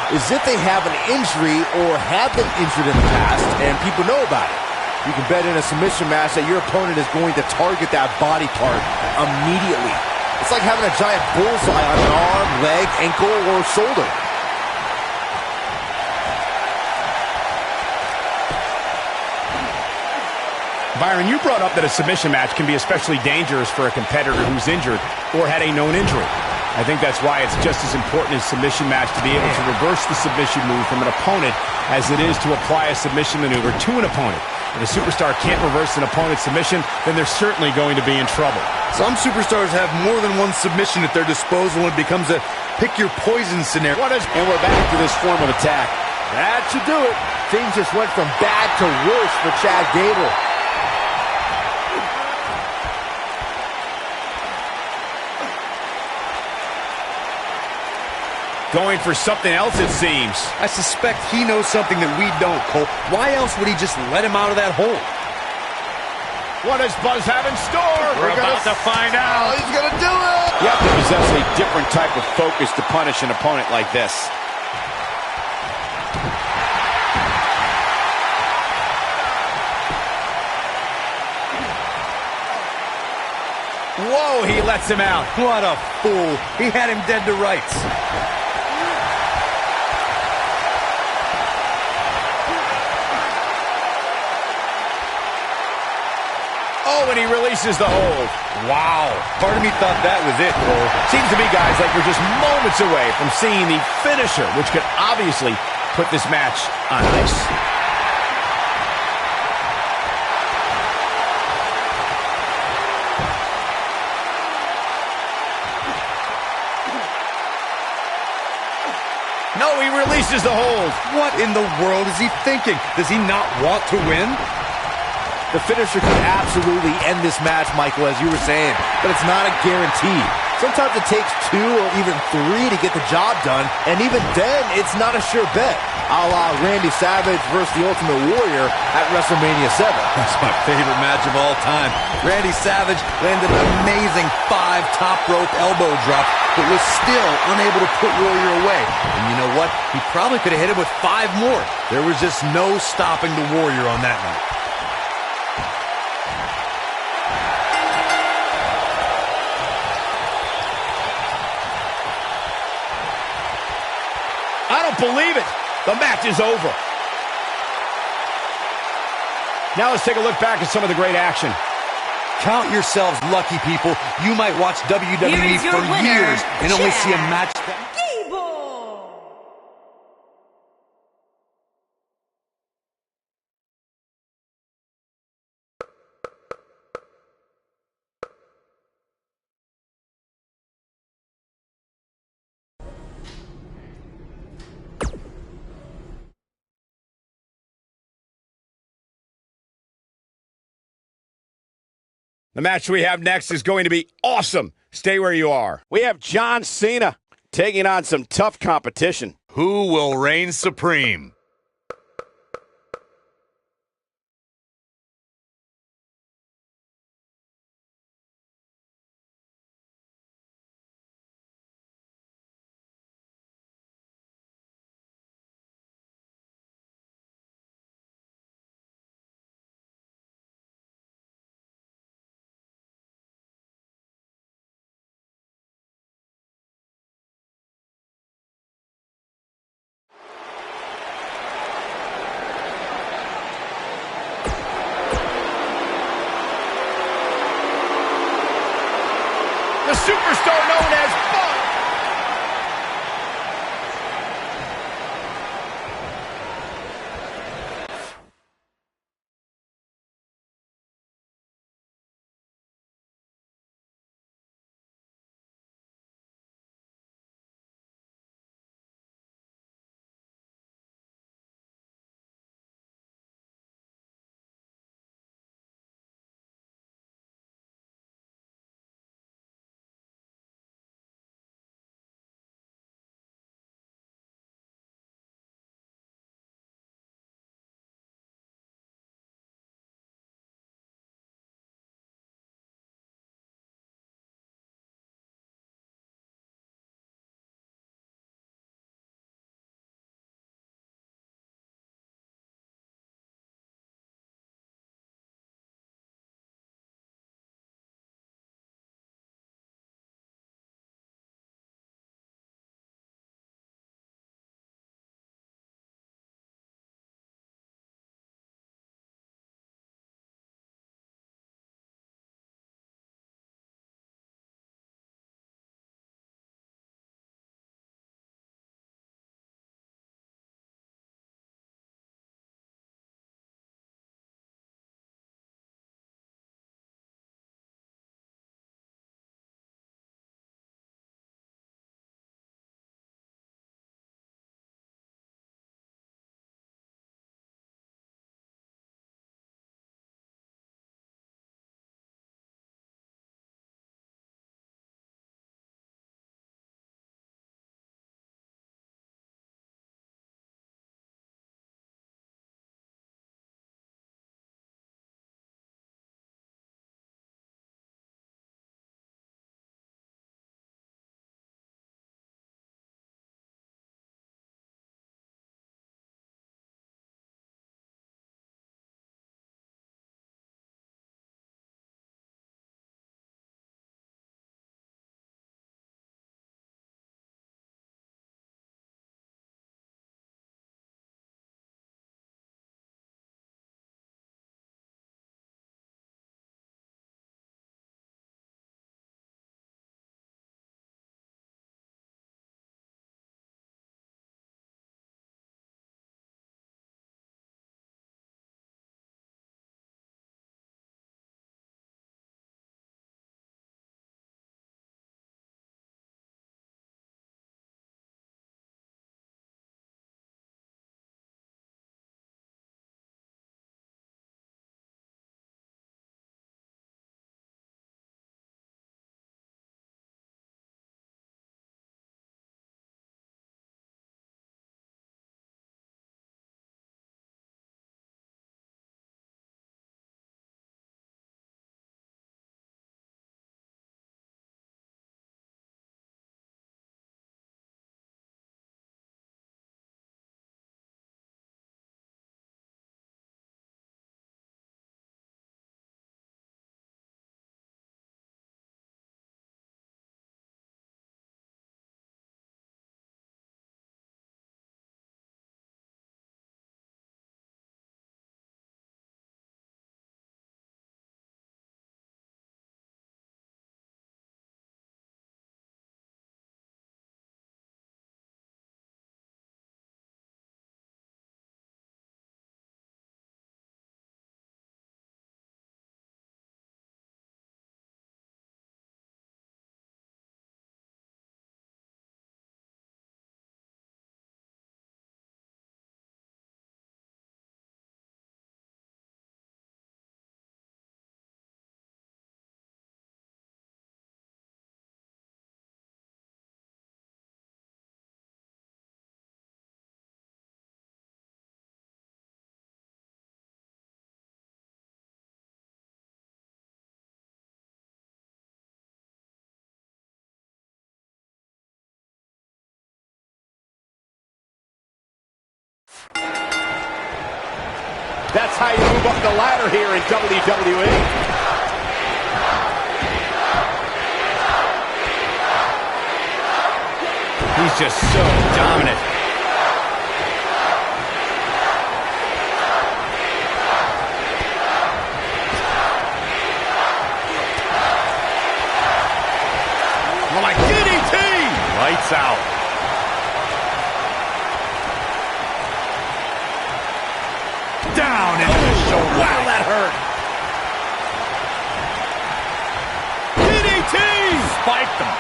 is if they have an injury or have been injured in the past and people know about it. You can bet in a submission match that your opponent is going to target that body part immediately. It's like having a giant bullseye on an arm, leg, ankle, or shoulder. Byron, you brought up that a submission match can be especially dangerous for a competitor who's injured or had a known injury. I think that's why it's just as important in a submission match to be able to reverse the submission move from an opponent as it is to apply a submission maneuver to an opponent. If a superstar can't reverse an opponent's submission, then they're certainly going to be in trouble. Some superstars have more than one submission at their disposal, and it becomes a pick-your-poison scenario. And we're back to this form of attack. That should do it. Things just went from bad to worse for Chad Gable. Going for something else, it seems. I suspect he knows something that we don't, Cole. Why else would he just let him out of that hole? What does Buzz have in store? We're about to find out. He's gonna do it! You have to possess a different type of focus to punish an opponent like this. Whoa, he lets him out. What a fool. He had him dead to rights. Oh, and he releases the hold. Wow. Part of me thought that was it, Cole. Seems to me, guys, like we're just moments away from seeing the finisher, which could obviously put this match on ice. No, he releases the hold. What in the world is he thinking? Does he not want to win? The finisher could absolutely end this match, Michael, as you were saying, but it's not a guarantee. Sometimes it takes 2 or even 3 to get the job done, and even then, it's not a sure bet, a la Randy Savage versus the Ultimate Warrior at WrestleMania 7. That's my favorite match of all time. Randy Savage landed an amazing 5 top rope elbow drop, but was still unable to put Warrior away. And you know what? He probably could have hit him with 5 more. There was just no stopping the Warrior on that night. I don't believe it. The match is over. Now let's take a look back at some of the great action. Count yourselves lucky, people. You might watch WWE for years and only see a match that... The match we have next is going to be awesome. Stay where you are. We have John Cena taking on some tough competition. Who will reign supreme? The superstar known as Buzz. how you move up the ladder here in WWE. He's just so dominant. Oh, my DDT! Lights out. Down into the shoulder. Wow, that hurt. DDT! Spiked them.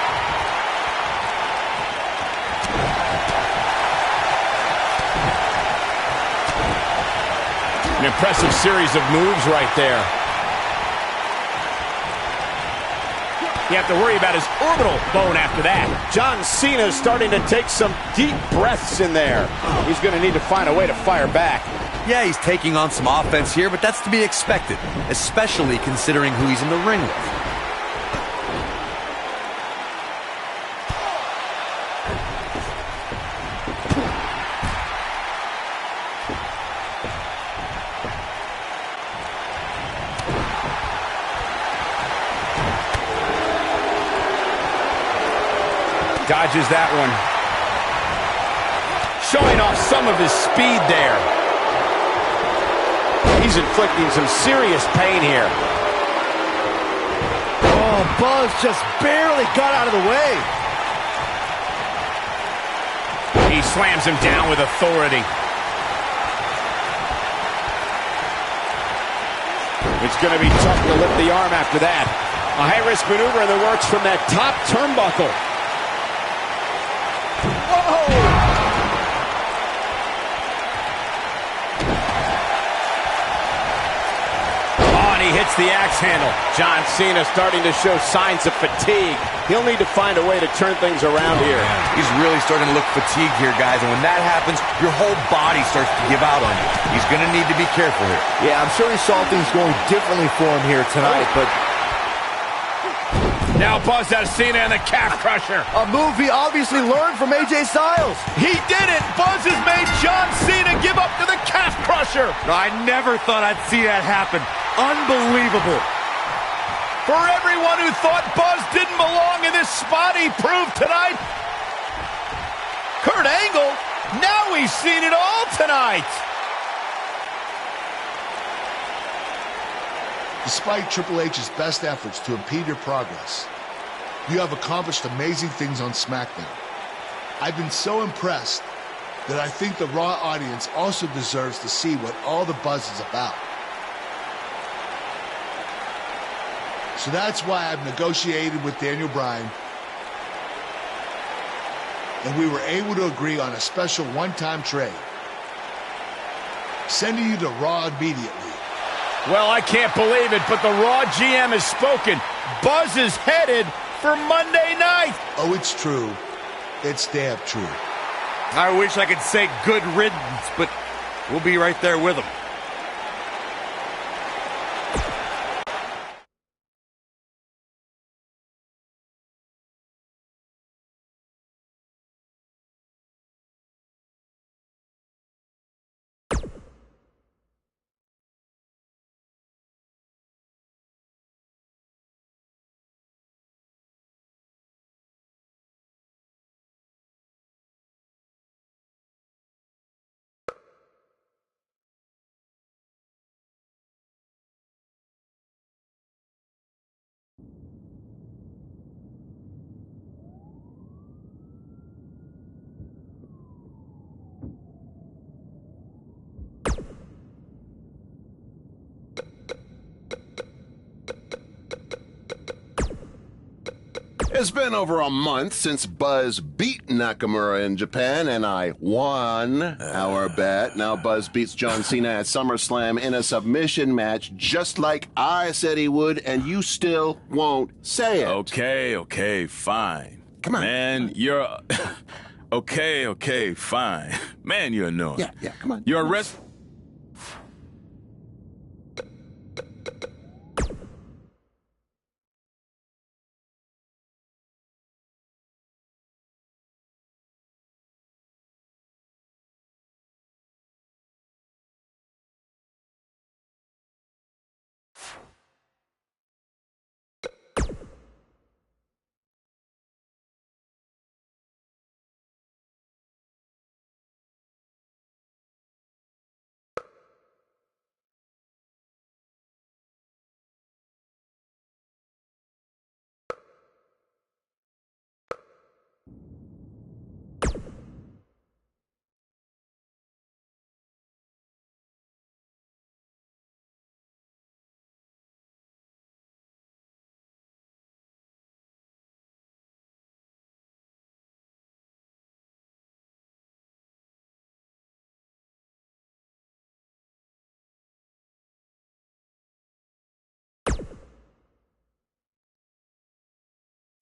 An impressive series of moves right there. You have to worry about his orbital bone after that. John Cena is starting to take some deep breaths in there. He's going to need to find a way to fire back. Yeah, he's taking on some offense here, but that's to be expected, especially considering who he's in the ring with. Dodges that one. Showing off some of his speed there. He's inflicting some serious pain here. Oh, Buzz just barely got out of the way. He slams him down with authority. It's going to be tough to lift the arm after that. A high-risk maneuver in the works from that top turnbuckle. He hits the axe handle. John Cena starting to show signs of fatigue. He'll need to find a way to turn things around here. He's really starting to look fatigued here, guys, and when that happens, your whole body starts to give out on you. He's going to need to be careful here. Yeah, I'm sure he saw things going differently for him here tonight, but... Now Buzz has Cena and the calf crusher. A move he obviously learned from AJ Styles. He did it! Buzz has made John Cena give up to the calf crusher. I never thought I'd see that happen. Unbelievable. For everyone who thought Buzz didn't belong in this spot, he proved tonight. Kurt Angle, now he's seen it all tonight. Despite Triple H's best efforts to impede your progress, you have accomplished amazing things on SmackDown. I've been so impressed that I think the Raw audience also deserves to see what all the buzz is about. So that's why I've negotiated with Daniel Bryan, and we were able to agree on a special one-time trade, sending you to Raw immediately. Well, I can't believe it, but the Raw GM has spoken. Buzz is headed for Monday night. Oh, it's true. It's damn true. I wish I could say good riddance, but we'll be right there with him. It's been over a month since Buzz beat Nakamura in Japan, and I won our bet. Now Buzz beats John Cena at SummerSlam in a submission match, just like I said he would, and you still won't say it. Okay, fine. Come on. Man, you're... Okay, fine. Man, you're annoying. Yeah, come on. You're a rest...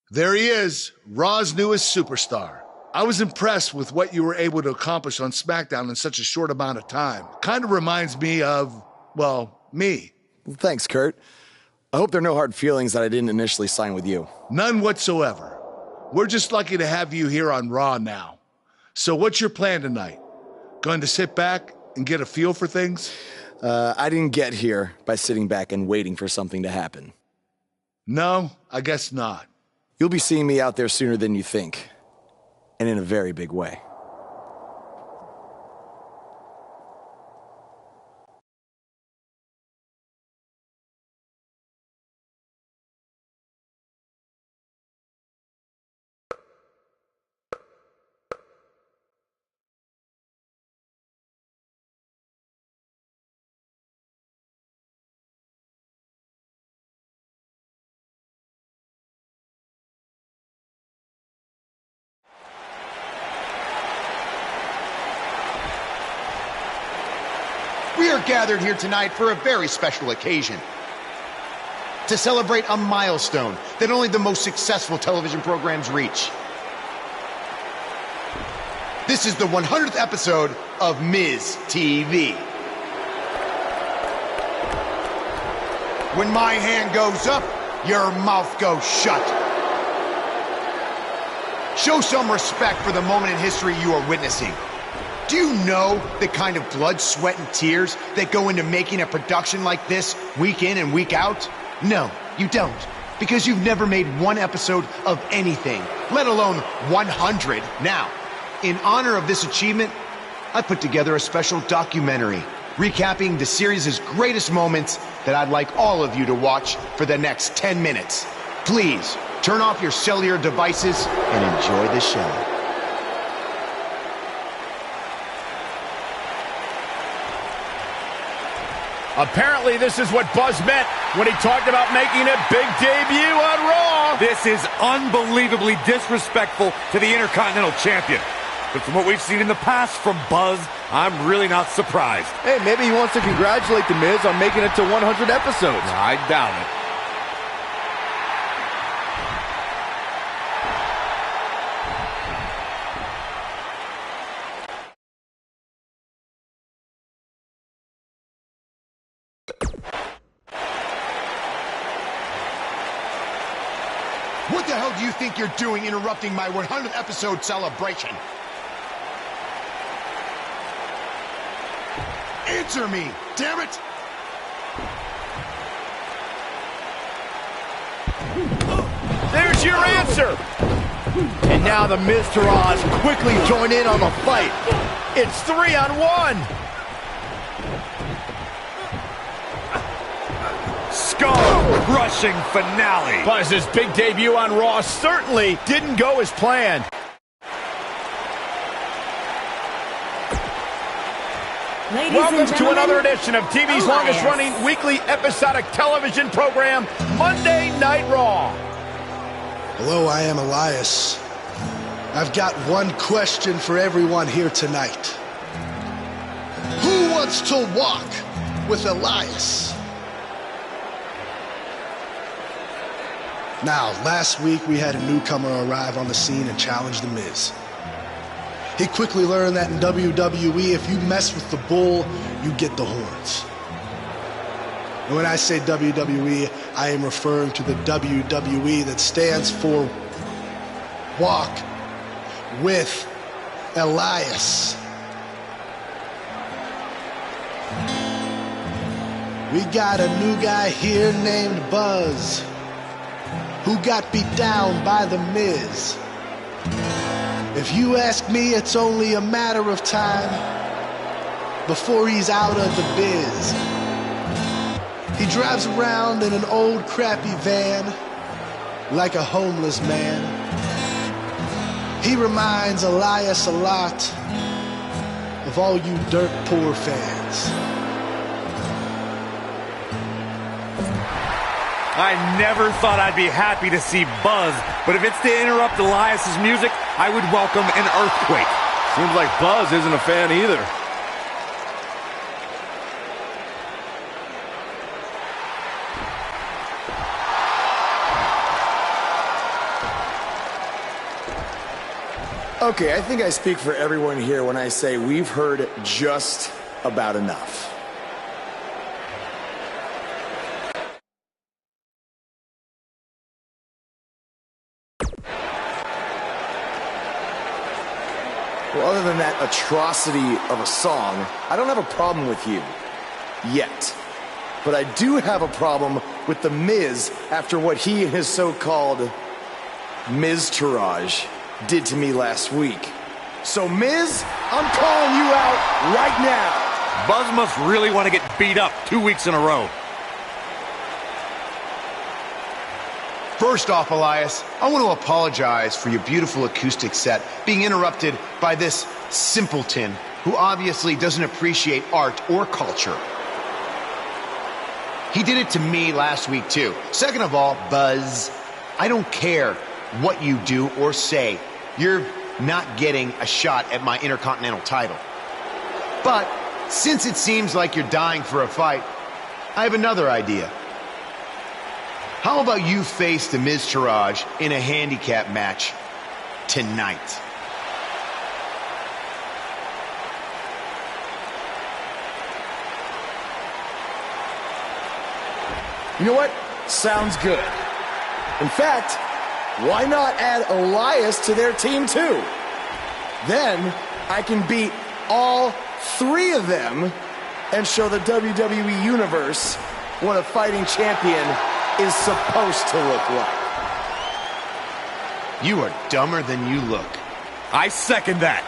There he is, Raw's newest superstar. I was impressed with what you were able to accomplish on SmackDown in such a short amount of time. Kind of reminds me of, well, me. Thanks, Kurt. I hope there are no hard feelings that I didn't initially sign with you. None whatsoever. We're just lucky to have you here on Raw now. So what's your plan tonight? Going to sit back and get a feel for things? I didn't get here by sitting back and waiting for something to happen. No, I guess not. You'll be seeing me out there sooner than you think. And in a very big way. We are gathered here tonight for a very special occasion. To celebrate a milestone that only the most successful television programs reach. This is the 100th episode of Miz TV. When my hand goes up, your mouth goes shut. Show some respect for the moment in history you are witnessing. Do you know the kind of blood, sweat, and tears that go into making a production like this week in and week out? No, you don't. Because you've never made one episode of anything, let alone 100. Now, in honor of this achievement, I put together a special documentary recapping the series' greatest moments that I'd like all of you to watch for the next 10 minutes. Please, turn off your cellular devices and enjoy the show. Apparently, this is what Buzz meant when he talked about making a big debut on Raw. This is unbelievably disrespectful to the Intercontinental Champion. But from what we've seen in the past from Buzz, I'm really not surprised. Hey, maybe he wants to congratulate The Miz on making it to 100 episodes. I doubt it. What the hell do you think you're doing interrupting my 100th episode celebration? Answer me, damn it! There's your answer! And now the Miz Taraj quickly join in on the fight. It's 3-on-1! Skull-crushing finale. Buzz's big debut on Raw certainly didn't go as planned. Welcome to another edition of TV's longest-running weekly episodic television program, Monday Night Raw. Hello, I am Elias. I've got one question for everyone here tonight. Who wants to walk with Elias? Now, last week we had a newcomer arrive on the scene and challenge The Miz. He quickly learned that in WWE, if you mess with the bull, you get the horns. And when I say WWE, I am referring to the WWE that stands for Walk with Elias. We got a new guy here named Buzz, who got beat down by The Miz. If you ask me, it's only a matter of time before he's out of the biz. He drives around in an old crappy van like a homeless man. He reminds Elias a lot of all you dirt poor fans. I never thought I'd be happy to see Buzz, but if it's to interrupt Elias's music, I would welcome an earthquake. Seems like Buzz isn't a fan either. Okay, I think I speak for everyone here when I say we've heard just about enough. Well, other than that atrocity of a song, I don't have a problem with you. Yet. But I do have a problem with The Miz after what he and his so-called Miz-tourage did to me last week. So, Miz, I'm calling you out right now. Buzz must really want to get beat up 2 weeks in a row. First off, Elias, I want to apologize for your beautiful acoustic set being interrupted by this simpleton who obviously doesn't appreciate art or culture. He did it to me last week, too. Second of all, Buzz, I don't care what you do or say. You're not getting a shot at my Intercontinental title. But since it seems like you're dying for a fight, I have another idea. How about you face the Miz-tourage in a handicap match tonight? You know what? Sounds good. In fact, why not add Elias to their team too? Then I can beat all three of them and show the WWE Universe what a fighting champion is supposed to look like. You are dumber than you look. I second that.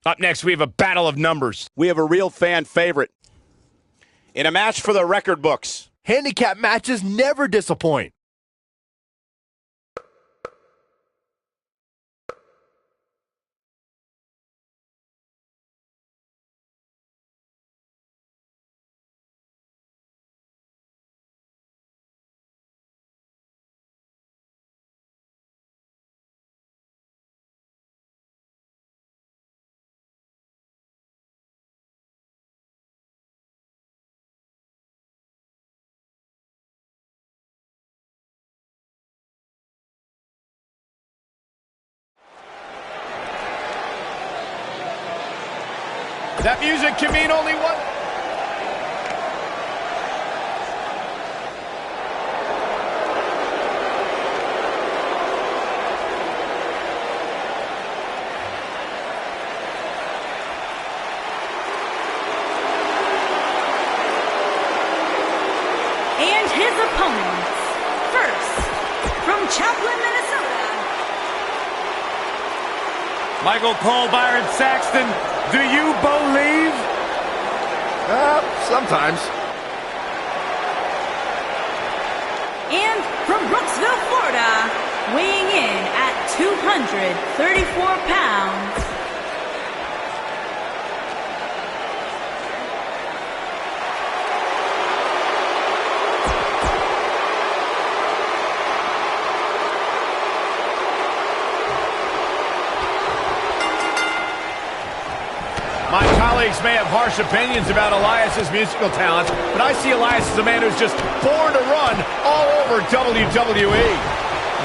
Up next, we have a battle of numbers. We have a real fan favorite in a match for the record books. Handicap matches never disappoint. That music can mean only one. And his opponents. First, from Chaplin, Minnesota. Michael Cole, Byron Saxton, do you believe? Sometimes. And from Brooksville, Florida, weighing in at 234 pounds. My colleagues may have harsh opinions about Elias's musical talents, but I see Elias as a man who's just born to run all over WWE.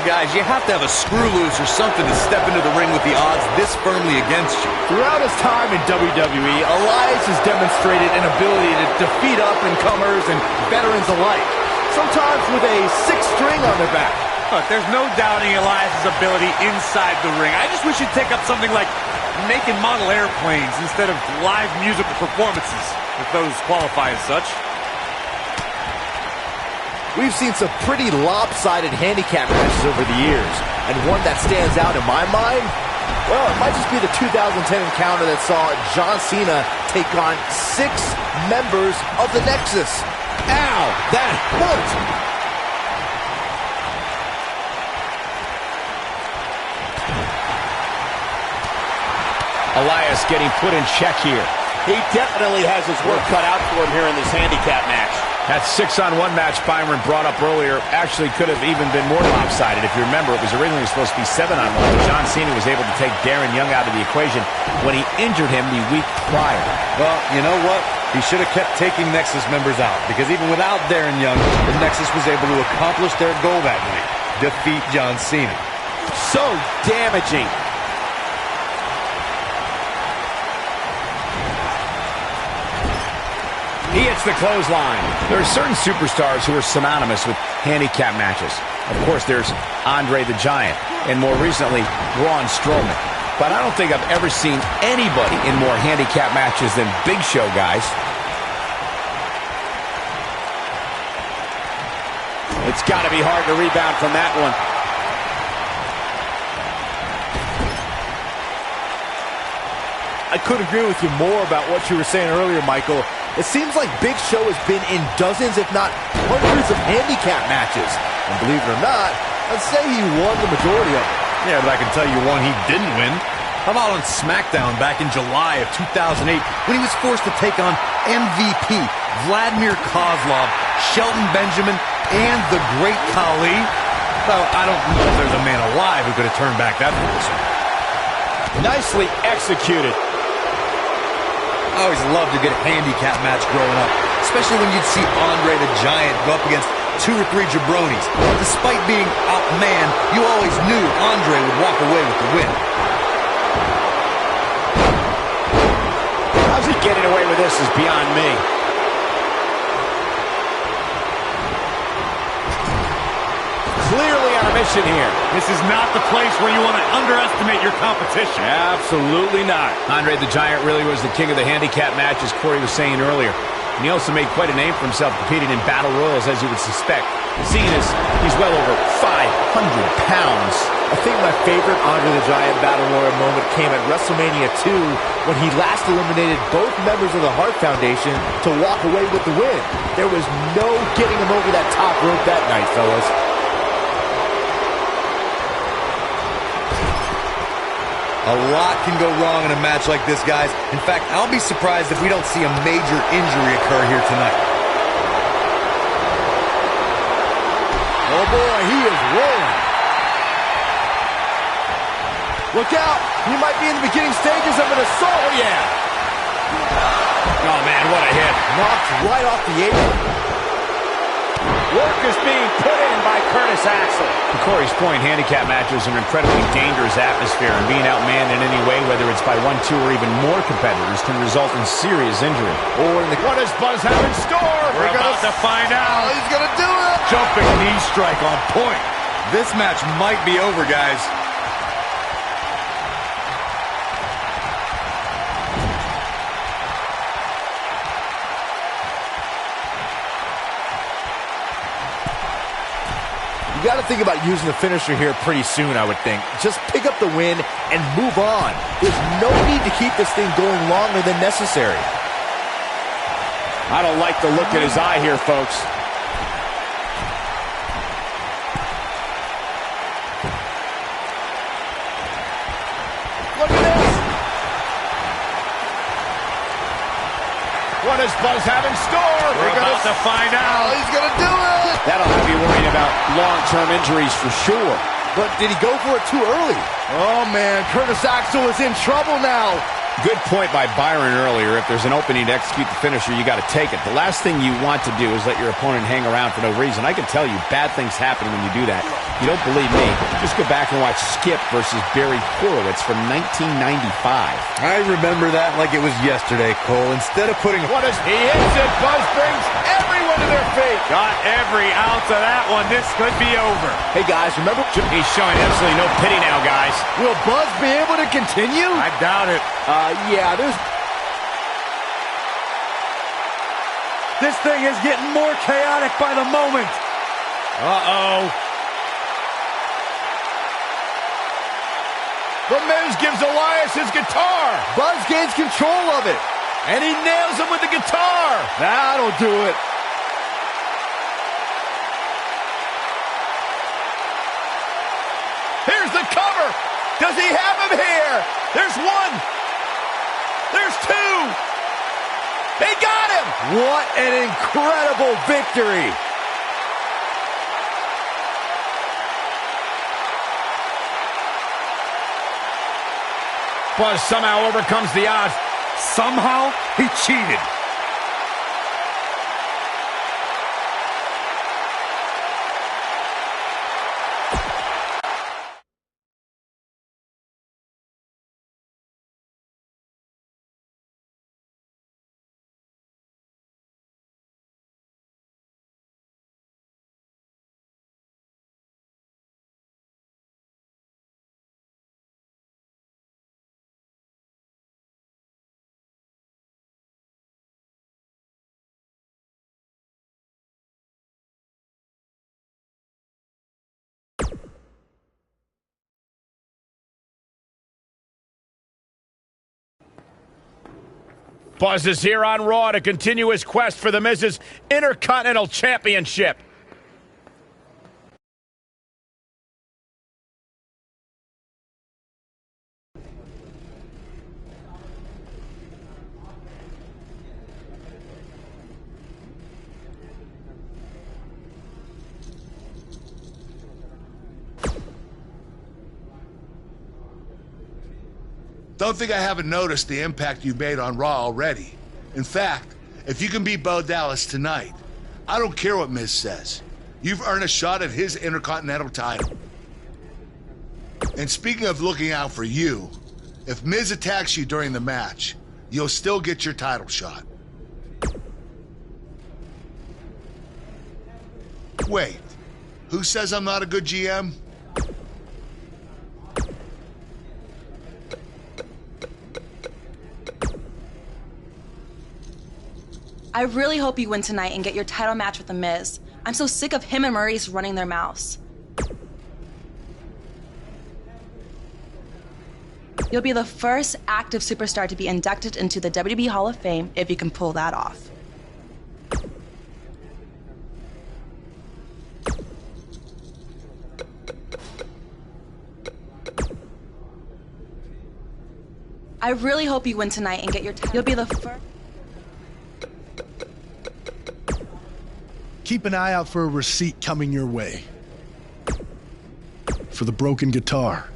Guys, you have to have a screw loose or something to step into the ring with the odds this firmly against you. Throughout his time in WWE, Elias has demonstrated an ability to defeat up-and-comers and veterans alike, sometimes with a sixth string on their back. Look, there's no doubting Elias's ability inside the ring. I just wish he'd take up something like making model airplanes instead of live musical performances, if those qualify as such. We've seen some pretty lopsided handicap matches over the years, and one that stands out in my mind, well, it might just be the 2010 encounter that saw John Cena take on 6 members of the Nexus. Ow, that hurt! Elias getting put in check here. He definitely has his work cut out for him here in this handicap match. That 6-on-1 match Byron brought up earlier actually could have even been more lopsided. If you remember, it was originally supposed to be 7-on-1, but John Cena was able to take Darren Young out of the equation when he injured him the week prior. Well, you know what? He should have kept taking Nexus members out, because even without Darren Young, the Nexus was able to accomplish their goal that night: defeat John Cena. So damaging. He hits the clothesline. There are certain superstars who are synonymous with handicap matches. Of course, there's Andre the Giant, and more recently, Braun Strowman. But I don't think I've ever seen anybody in more handicap matches than Big Show, guys. It's got to be hard to rebound from that one. I couldn't agree with you more about what you were saying earlier, Michael. It seems like Big Show has been in dozens, if not hundreds, of handicap matches. And believe it or not, I'd say he won the majority of them. Yeah, but I can tell you one he didn't win. How about on SmackDown back in July of 2008 when he was forced to take on MVP, Vladimir Kozlov, Shelton Benjamin, and the Great Khali? Well, I don't know if there's a man alive who could have turned back that force. Nicely executed. I always loved a good handicap match growing up, especially when you'd see Andre the Giant go up against 2 or 3 jabronis. Despite being outmanned, you always knew Andre would walk away with the win. How's he getting away with this is beyond me. Clearly on a mission here. This is not the place where you want to underestimate your competition. Absolutely not. Andre the Giant really was the king of the handicap match, as Corey was saying earlier. And he also made quite a name for himself competing in battle royals, as you would suspect. Seeing as he's well over 500 pounds. I think my favorite Andre the Giant Battle Royal moment came at WrestleMania 2 when he last eliminated both members of the Hart Foundation to walk away with the win. There was no getting him over that top rope that night, fellas. A lot can go wrong in a match like this, guys. In fact, I'll be surprised if we don't see a major injury occur here tonight. Oh boy, he is rolling. Look out, he might be in the beginning stages of an assault. Oh yeah. Oh man, what a hit. Knocked right off the apron. Work is being put in by Curtis Axel. To Corey's point, handicap matches are an incredibly dangerous atmosphere, and being outmanned in any way, whether it's by 1, 2, or even more competitors, can result in serious injury. What does Buzz have in store? We're about to find out. He's gonna do it. Jumping knee strike on point. This match might be over, guys. You got to think about using the finisher here pretty soon, I would think. Just pick up the win and move on. There's no need to keep this thing going longer than necessary. I don't like the look in his eye here, folks. Look at this. What does Buzz have in store? We're about to find out. He's going to do it. That'll have you worrying about long-term injuries for sure. But did he go for it too early? Oh, man, Curtis Axel is in trouble now. Good point by Byron earlier. If there's an opening to execute the finisher, you got to take it. The last thing you want to do is let your opponent hang around for no reason. I can tell you, bad things happen when you do that. You don't believe me? Just go back and watch Skip versus Barry Horowitz from 1995. I remember that like it was yesterday, Cole. Instead of putting... What is he hits it? Buzz brings everyone to their feet. Got every ounce of that one. This could be over. Hey, guys, remember... He's showing absolutely no pity now, guys. Will Buzz be able to continue? I doubt it. Yeah, there's... This thing is getting more chaotic by the moment. Uh-oh. The Miz gives Elias his guitar. Buzz gains control of it. And he nails him with the guitar. That'll do it. Here's the cover. Does he have him here? There's one. There's two. They got him. What an incredible victory. Buzz somehow overcomes the odds. Somehow, he cheated. Buzz is here on Raw to continue his quest for the Miz's Intercontinental Championship. Don't think I haven't noticed the impact you've made on Raw already. In fact, if you can beat Bo Dallas tonight, I don't care what Miz says. You've earned a shot at his Intercontinental title. And speaking of looking out for you, if Miz attacks you during the match, you'll still get your title shot. Wait, who says I'm not a good GM? I really hope you win tonight and get your title match with The Miz. I'm so sick of him and Maurice running their mouths. You'll be the first active superstar to be inducted into the WWE Hall of Fame if you can pull that off. I really hope you win tonight and get your title. You'll be the first. Keep an eye out for a receipt coming your way. For the broken guitar,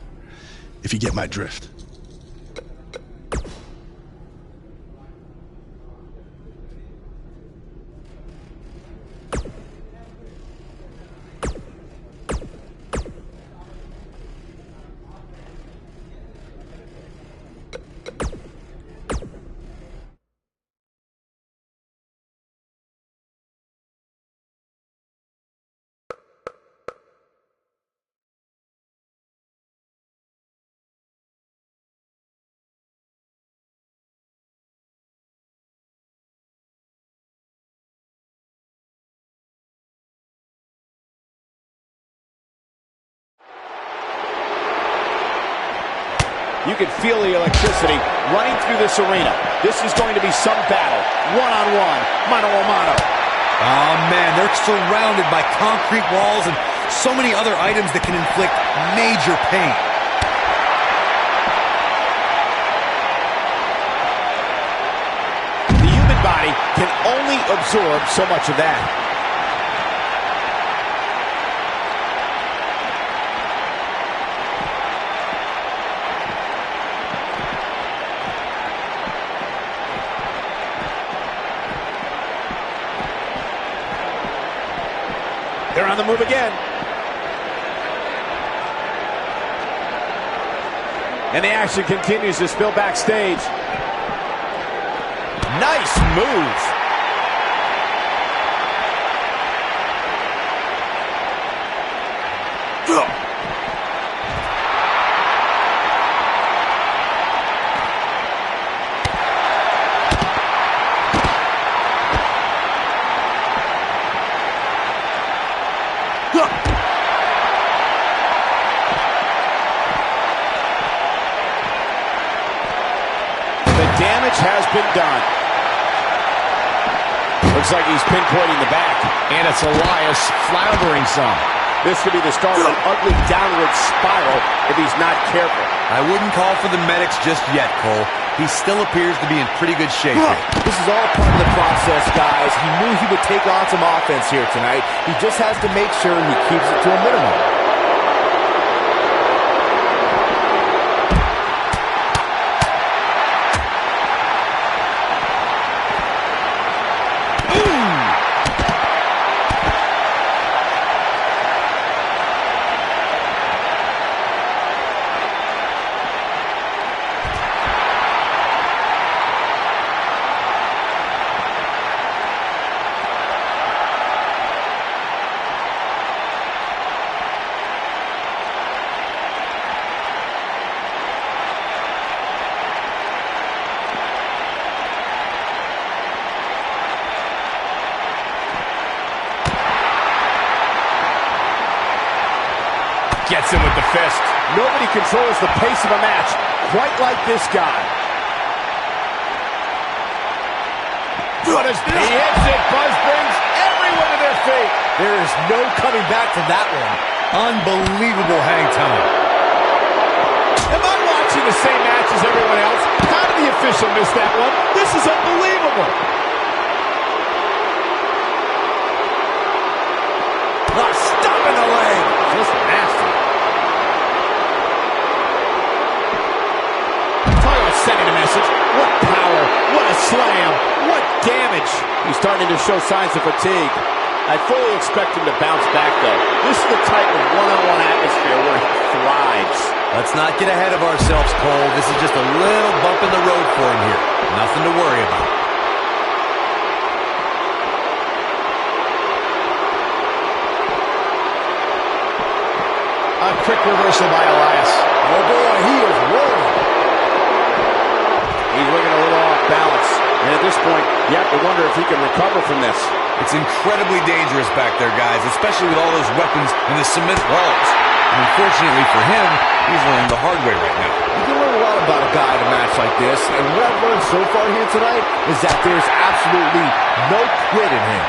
if you get my drift. You can feel the electricity running through this arena. This is going to be some battle. One-on-one, mano-a-mano. Oh, man, they're surrounded by concrete walls and so many other items that can inflict major pain. The human body can only absorb so much of that. They're on the move again. And the action continues to spill backstage. Nice move. Damage has been done. Looks like he's pinpointing the back. And it's Elias floundering some. This could be the start of an ugly downward spiral if he's not careful. I wouldn't call for the medics just yet, Cole. He still appears to be in pretty good shape here. This is all part of the process, guys. He knew he would take on some offense here tonight. He just has to make sure he keeps it to a minimum. Gets him with the fist. Nobody controls the pace of a match quite like this guy. What is this? He hits it. Buzz brings everyone to their feet. There is no coming back from that one. Unbelievable hang time. Am I watching the same match as everyone else? How did the official miss that one? This is unbelievable. Stop in the leg. Just nasty. Talk about sending a message. What power. What a slam. What damage. He's starting to show signs of fatigue. I fully expect him to bounce back, though. This is the type of one-on-one atmosphere where he thrives. Let's not get ahead of ourselves, Cole. This is just a little bump in the road for him here. Nothing to worry about. A quick reversal by Elias. Oh, boy, he is rolling. He's looking a little off balance. And at this point, you have to wonder if he can recover from this. It's incredibly dangerous back there, guys, especially with all those weapons and the cement walls. And unfortunately for him, he's learning the hard way right now. You can learn a lot about a guy in a match like this, and what I've learned so far here tonight is that there's absolutely no quit in him.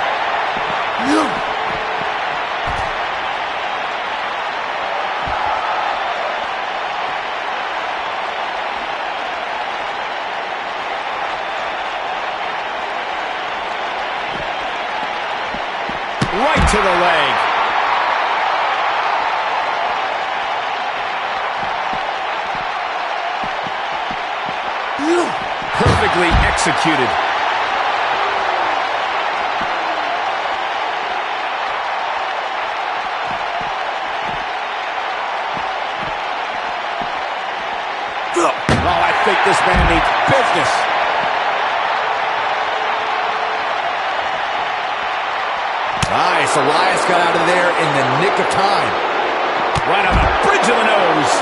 Right to the leg. Perfectly executed. Oh, I think this man needs business. Nice. Elias got out of there in the nick of time. Right on the bridge of the nose.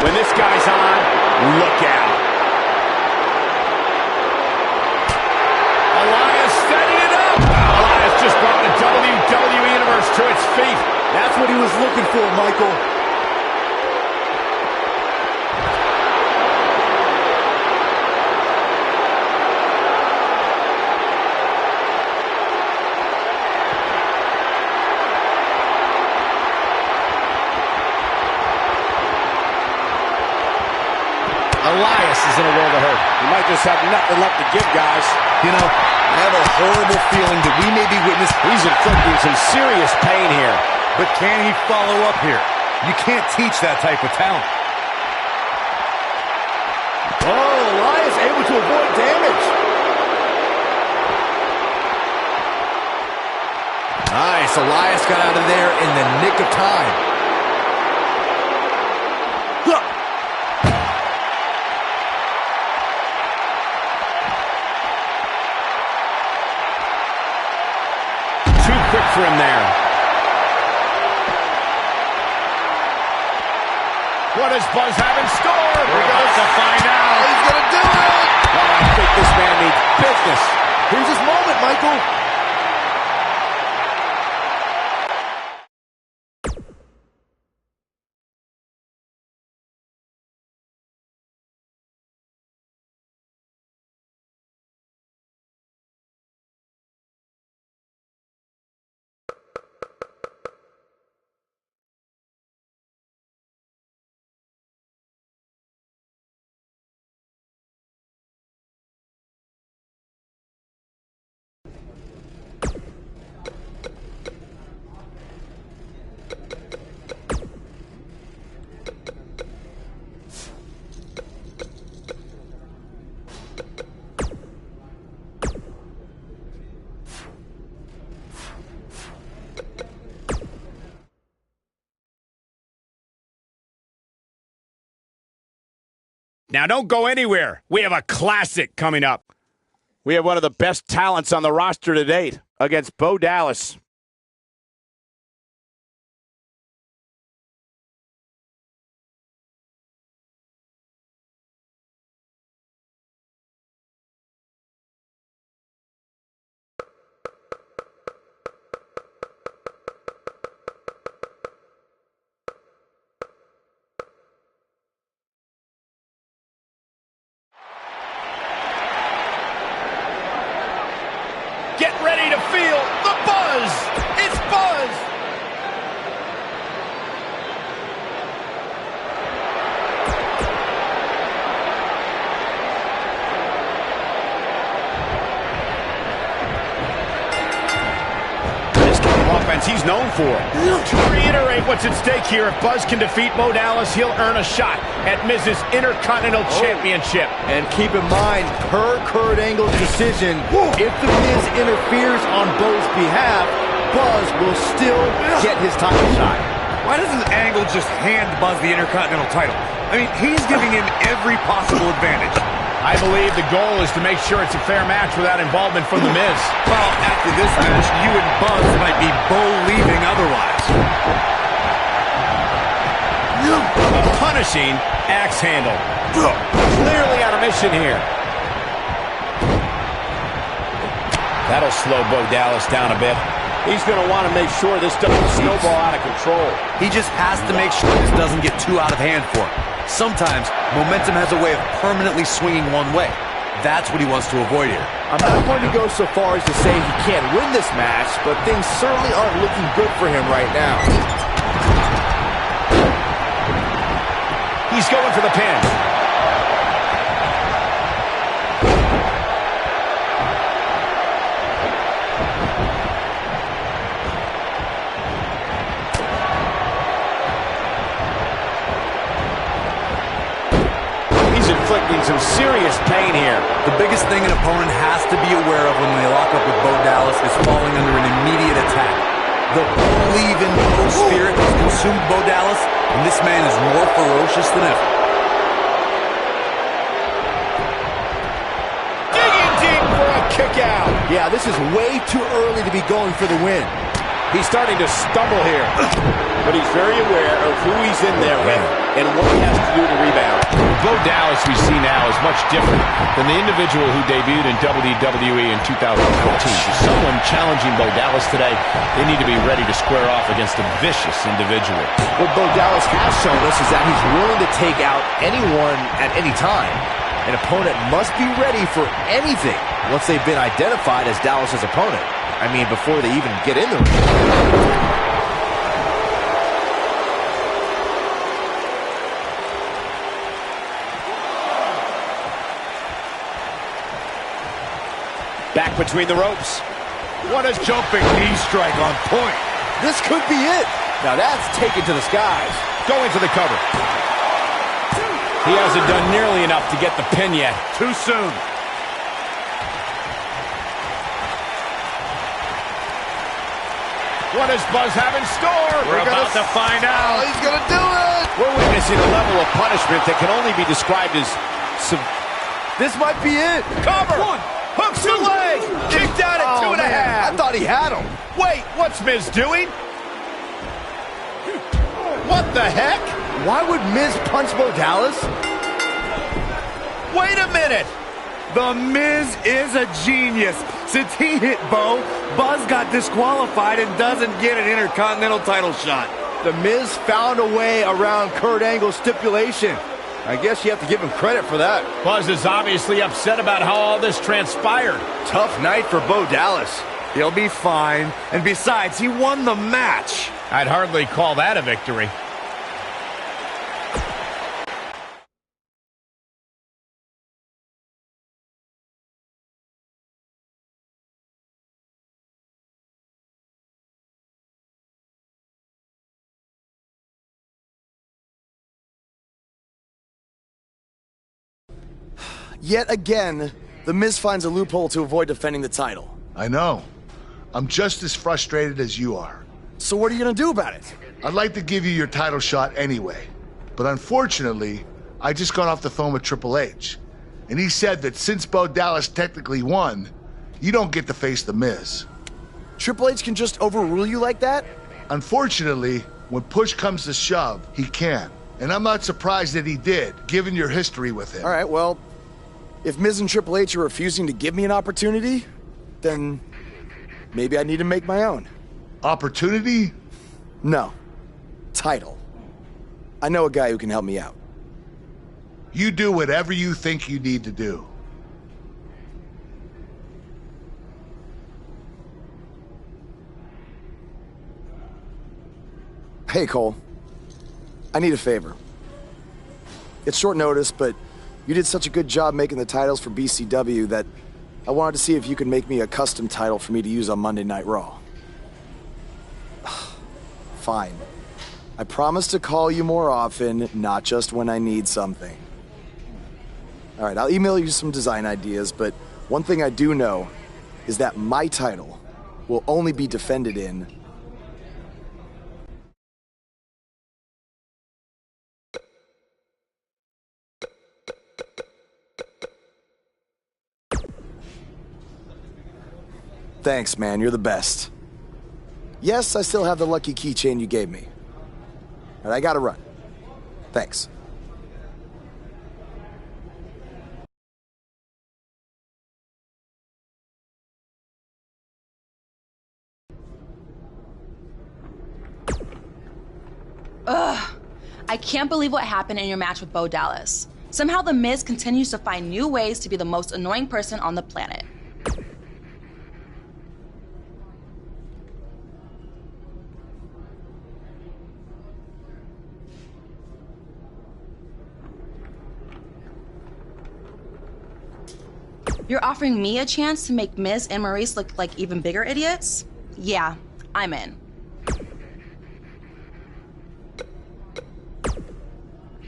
When this guy's on, look out. Elias setting it up. Elias just brought the WWE Universe to its feet. That's what he was looking for, Michael. Elias is in a world of hurt. He might just have nothing left to give, guys. You know, I have a horrible feeling that we may be witnessing. He's inflicting some serious pain here. But can he follow up here? You can't teach that type of talent. Oh, Elias able to avoid damage. Nice. Elias got out of there in the nick of time. Too quick for him there. What does Buzz have in store? We're about to find out. He's going to do it. Oh, I think this man needs business. Here's his moment, Michael. Now don't go anywhere. We have a classic coming up. We have one of the best talents on the roster to date against Bo Dallas. ready to feel the buzz. It's Buzz. This kind of offense he's known for. To reiterate what's at stake here, if Buzz can defeat Bo Dallas, he'll earn a shot at Miz's Intercontinental Championship. And keep in mind, per Kurt Angle's decision, if The Miz interferes on Bo's behalf, Buzz will still get his title shot. Why doesn't Angle just hand Buzz the Intercontinental title? I mean, he's giving him every possible advantage. I believe the goal is to make sure it's a fair match without involvement from The Miz. Well, after this match, you and Buzz might be Bo-leaving otherwise. A punishing axe handle. Clearly on a mission here. That'll slow Bo Dallas down a bit. He's going to want to make sure this doesn't snowball out of control. He just has to make sure this doesn't get too out of hand for him. Sometimes, momentum has a way of permanently swinging one way. That's what he wants to avoid here. I'm not going to go so far as to say he can't win this match, but things certainly aren't looking good for him right now. He's going for the pin. Inflicting some serious pain here. The biggest thing an opponent has to be aware of when they lock up with Bo Dallas is falling under an immediate attack. The believe in Bo spirit has consumed Bo Dallas, and this man is more ferocious than ever. Digging deep for a kick out. Yeah, this is way too early to be going for the win. He's starting to stumble here, but he's very aware of who he's in there with and what he has to do to rebound. Bo Dallas we see now is much different than the individual who debuted in WWE in 2014. For someone challenging Bo Dallas today, they need to be ready to square off against a vicious individual. What Bo Dallas has shown us is that he's willing to take out anyone at any time. An opponent must be ready for anything once they've been identified as Dallas's opponent. I mean, before they even get in the ring. Back between the ropes. What a jumping knee strike on point. This could be it. Now that's taken to the skies. Going for the cover. He hasn't done nearly enough to get the pin yet. Too soon. What does Buzz have in store? We're about to find out. Oh, he's going to do it. We're witnessing a level of punishment that can only be described as This might be it. Cover. One. Hooks the leg. Kicked out at 2.5. I thought he had him. Wait, what's Miz doing? What the heck? Why would Miz punch Bo Dallas? Wait a minute. The Miz is a genius. Since he hit Bo, Buzz got disqualified and doesn't get an Intercontinental title shot. The Miz found a way around Kurt Angle's stipulation. I guess you have to give him credit for that. Buzz is obviously upset about how all this transpired. Tough night for Bo Dallas. He'll be fine. And besides, he won the match. I'd hardly call that a victory. Yet again, The Miz finds a loophole to avoid defending the title. I know. I'm just as frustrated as you are. So what are you gonna do about it? I'd like to give you your title shot anyway. But unfortunately, I just got off the phone with Triple H. And he said that since Bo Dallas technically won, you don't get to face The Miz. Triple H can just overrule you like that? Unfortunately, when push comes to shove, he can. And I'm not surprised that he did, given your history with him. All right, well, if Miz and Triple H are refusing to give me an opportunity, then maybe I need to make my own. Opportunity? No. Title. I know a guy who can help me out. You do whatever you think you need to do. Hey, Cole. I need a favor. It's short notice, but you did such a good job making the titles for BCW that I wanted to see if you could make me a custom title for me to use on Monday Night Raw. Fine. I promise to call you more often, not just when I need something. All right, I'll email you some design ideas, but one thing I do know is that my title will only be defended in Thanks, man. You're the best. Yes, I still have the lucky keychain you gave me. All right, I gotta run. Thanks. Ugh. I can't believe what happened in your match with Bo Dallas. Somehow The Miz continues to find new ways to be the most annoying person on the planet. You're offering me a chance to make Miz and Maurice look like even bigger idiots? Yeah, I'm in.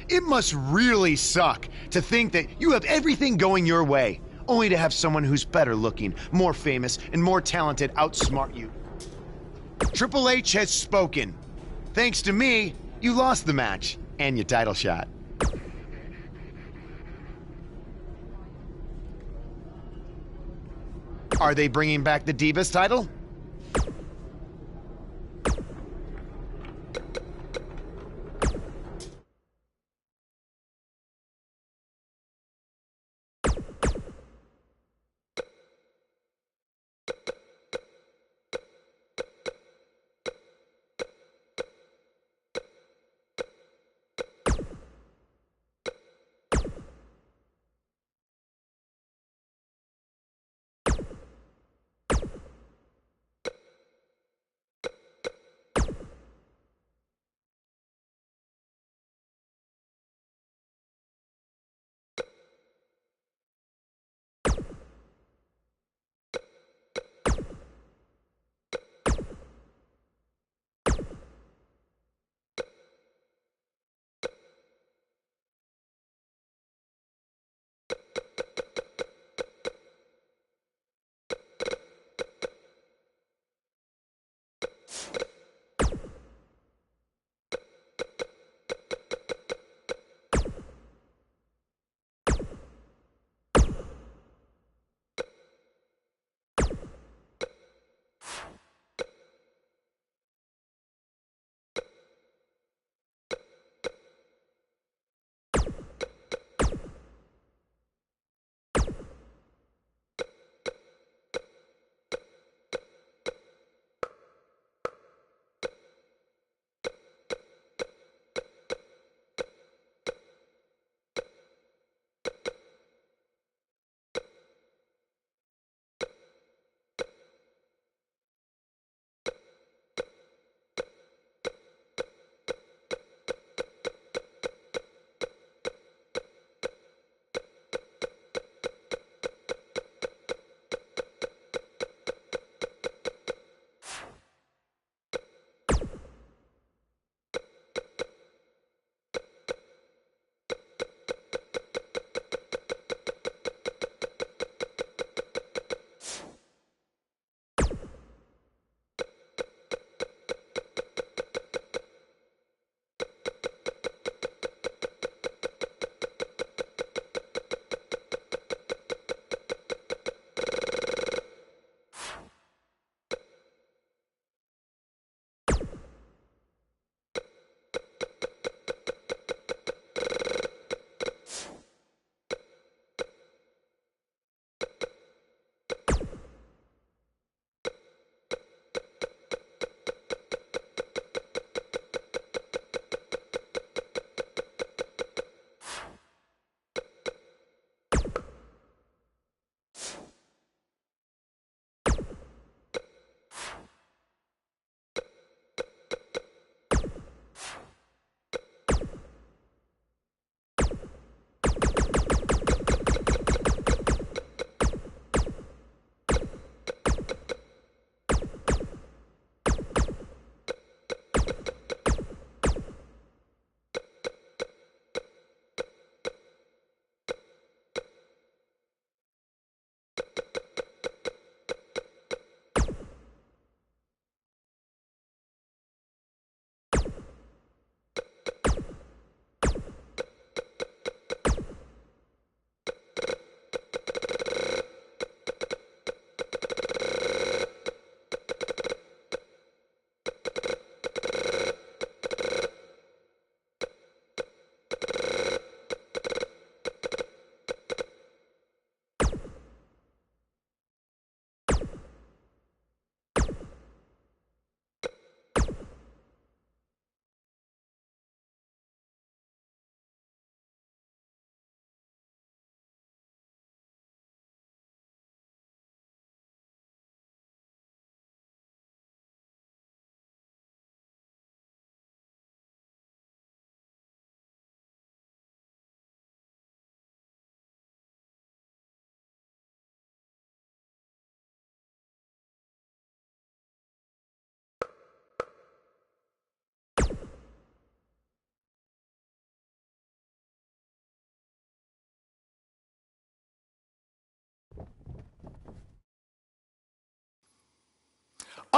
It must really suck to think that you have everything going your way, only to have someone who's better looking, more famous, and more talented outsmart you. Triple H has spoken. Thanks to me, you lost the match and your title shot. Are they bringing back the Divas title?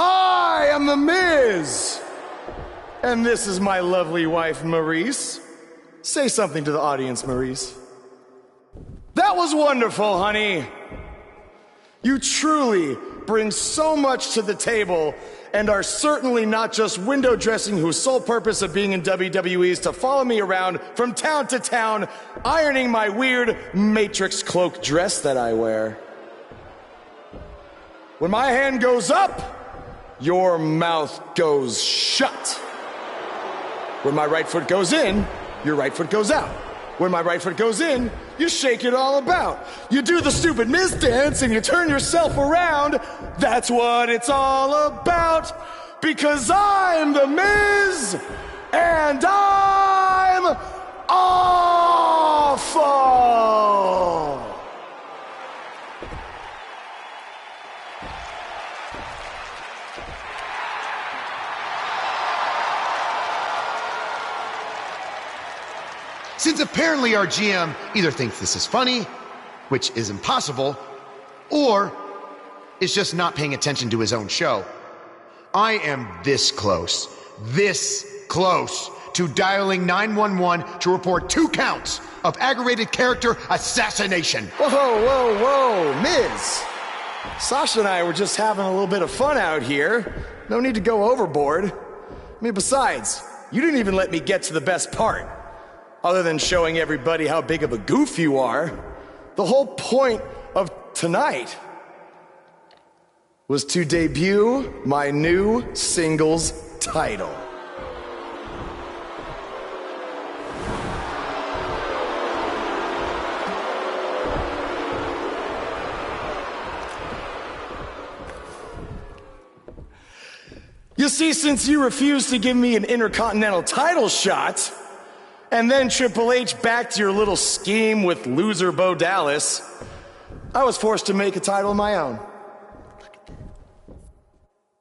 I am The Miz! And this is my lovely wife, Maurice. Say something to the audience, Maurice. That was wonderful, honey. You truly bring so much to the table and are certainly not just window dressing whose sole purpose of being in WWE is to follow me around from town to town, ironing my weird Matrix cloak dress that I wear. When my hand goes up, your mouth goes shut. When my right foot goes in, your right foot goes out. When my right foot goes in, you shake it all about. You do the stupid Miz dance and you turn yourself around. That's what it's all about. Because I'm The Miz and I'm awful. Since apparently our GM either thinks this is funny, which is impossible, or is just not paying attention to his own show, I am this close to dialing 911 to report 2 counts of aggravated character assassination. Whoa, Miz. Sasha and I were just having a little bit of fun out here. No need to go overboard. I mean, besides, you didn't even let me get to the best part. Other than showing everybody how big of a goof you are, the whole point of tonight was to debut my new singles title. You see, since you refused to give me an Intercontinental title shot, and then Triple H backed your little scheme with loser Bo Dallas, I was forced to make a title of my own.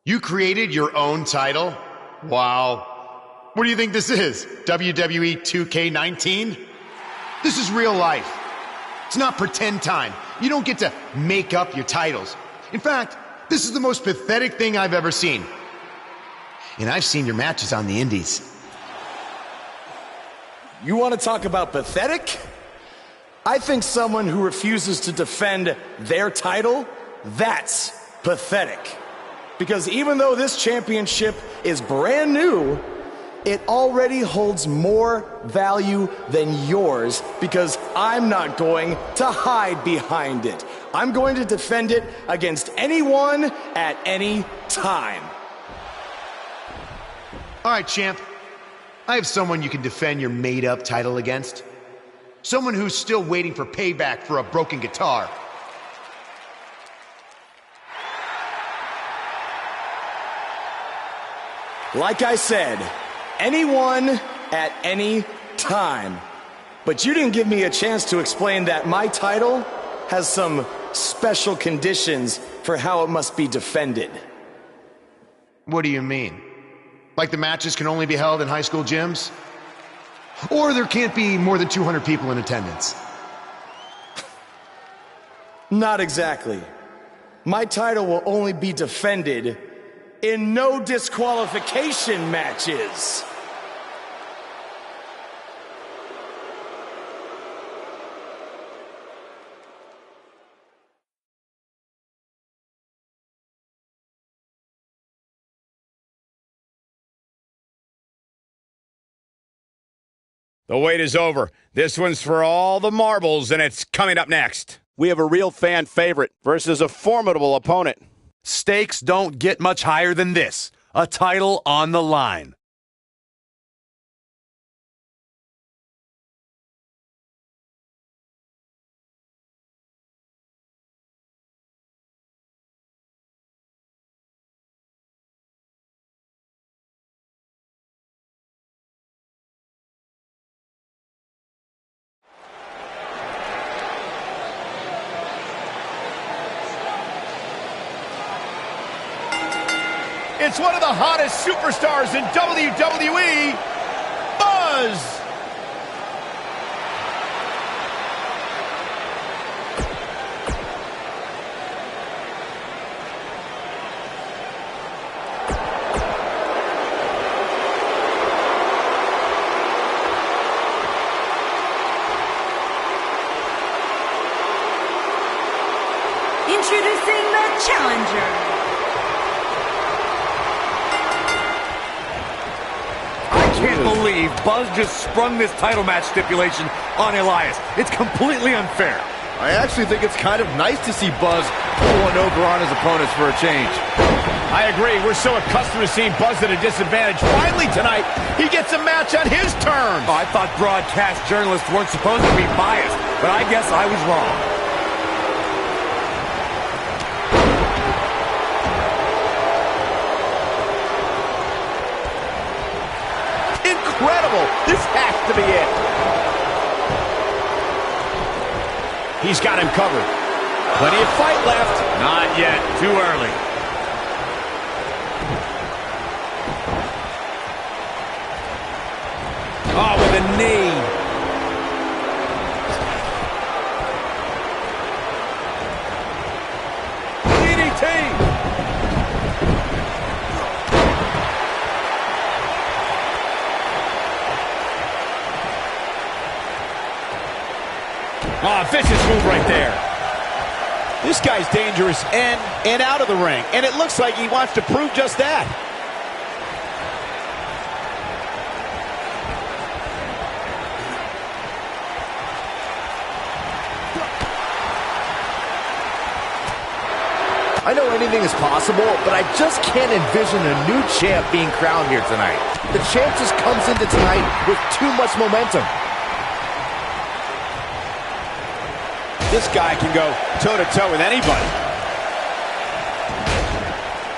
You created your own title? Wow. What do you think this is? WWE 2K19? This is real life. It's not pretend time. You don't get to make up your titles. In fact, this is the most pathetic thing I've ever seen. And I've seen your matches on the indies. You want to talk about pathetic? I think someone who refuses to defend their title, that's pathetic. Because even though this championship is brand new, it already holds more value than yours because I'm not going to hide behind it. I'm going to defend it against anyone at any time. All right, champ. I have someone you can defend your made-up title against. Someone who's still waiting for payback for a broken guitar. Like I said, anyone at any time. But you didn't give me a chance to explain that my title has some special conditions for how it must be defended. What do you mean? Like the matches can only be held in high school gyms? Or there can't be more than 200 people in attendance? Not exactly. My title will only be defended in no disqualification matches. The wait is over. This one's for all the marbles, and it's coming up next. We have a real fan favorite versus a formidable opponent. Stakes don't get much higher than this. A title on the line. It's one of the hottest superstars in WWE, Buzz. Introducing the challenger. I can't believe Buzz just sprung this title match stipulation on Elias. It's completely unfair. I actually think it's kind of nice to see Buzz pull one over on his opponents for a change. I agree. We're so accustomed to seeing Buzz at a disadvantage. Finally tonight, he gets a match on his terms. Oh, I thought broadcast journalists weren't supposed to be biased, but I guess I was wrong. Incredible. This has to be it. He's got him covered. Plenty of fight left. Not yet. Too early. Oh, with a knee. DDT. Oh, vicious move right there. This guy's dangerous in and out of the ring, and it looks like he wants to prove just that. I know anything is possible, but I just can't envision a new champ being crowned here tonight. The champ just comes into tonight with too much momentum. This guy can go toe-to-toe with anybody.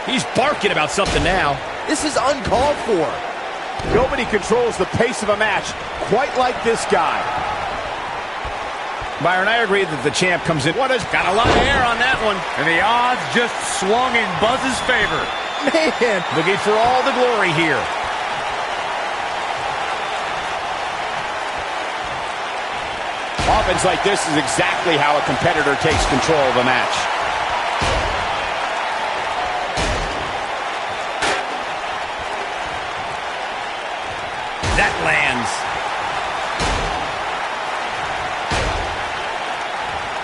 He's barking about something now. This is uncalled for. Nobody controls the pace of a match quite like this guy. Byron, I agree that the champ comes in. What has got a lot of air on that one. And the odds just swung in Buzz's favor. Man, looking for all the glory here. Offense like this is exactly how a competitor takes control of a match. That lands.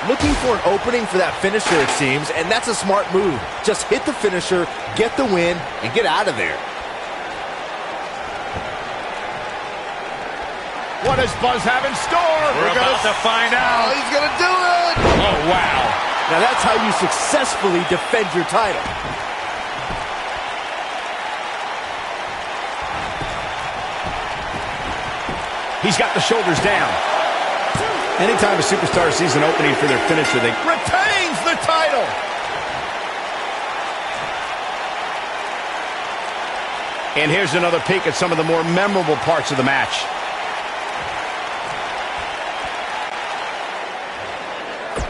Looking for an opening for that finisher, it seems, and that's a smart move. Just hit the finisher, get the win, and get out of there. What does Buzz have in store? We're about to find out. He's going to do it! Oh, wow. Now that's how you successfully defend your title. He's got the shoulders down. Anytime a superstar sees an opening for their finisher, they retains the title. And here's another peek at some of the more memorable parts of the match.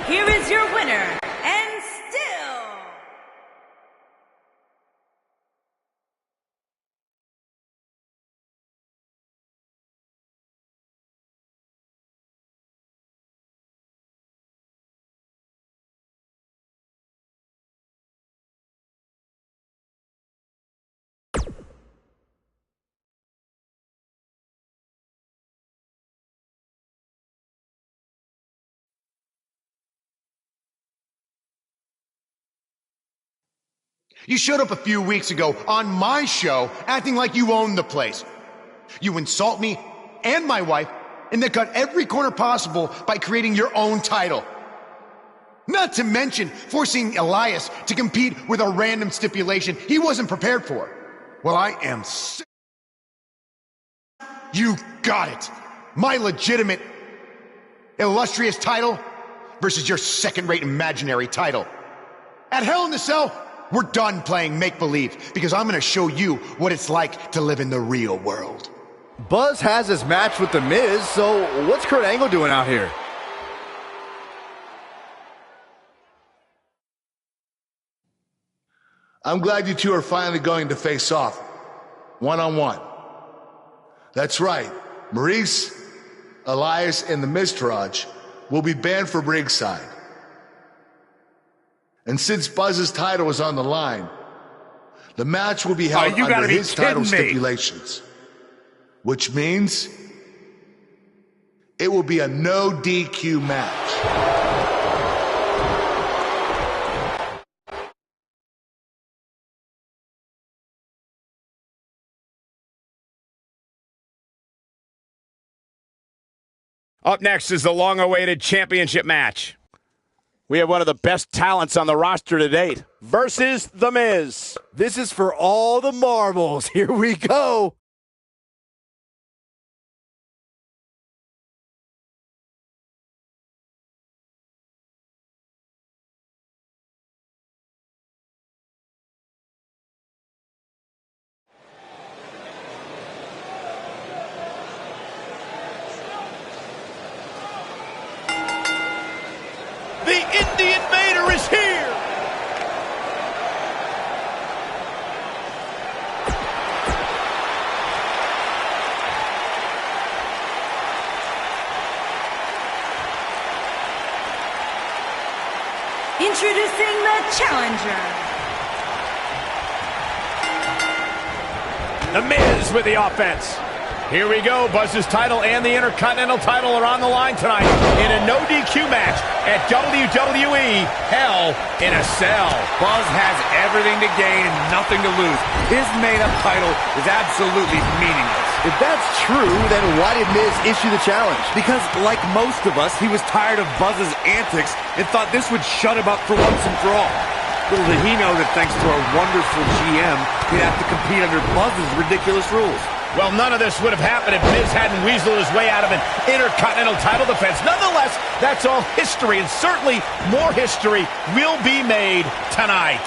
Here is your winner, and still You showed up a few weeks ago on my show acting like you owned the place. You insult me and my wife and then cut every corner possible by creating your own title. Not to mention forcing Elias to compete with a random stipulation he wasn't prepared for. Well, I am sick. You got it. My legitimate, illustrious title versus your second-rate imaginary title. At Hell in the Cell, we're done playing make-believe because I'm going to show you what it's like to live in the real world. Buzz has his match with The Miz, so what's Kurt Angle doing out here? I'm glad you two are finally going to face off, one-on-one. That's right, Maurice, Elias, and the Miztourage will be banned from ringside. And since Buzz's title is on the line, the match will be held under his title stipulations. Which means it will be a no DQ match. Up next is the long-awaited championship match. We have one of the best talents on the roster to date versus The Miz. This is for all the marbles. Here we go. The Indian Invader is here! Introducing the challenger. The Miz with the offense. Here we go. Buzz's title and the Intercontinental title are on the line tonight in a no DQ match at WWE Hell in a Cell. Buzz has everything to gain and nothing to lose. His made-up title is absolutely meaningless. If that's true, then why did Miz issue the challenge? Because, like most of us, he was tired of Buzz's antics and thought this would shut him up for once and for all. Little did he know that thanks to our wonderful GM, he'd have to compete under Buzz's ridiculous rules. Well, none of this would have happened if Miz hadn't weaseled his way out of an Intercontinental title defense. Nonetheless, that's all history, and certainly more history will be made tonight.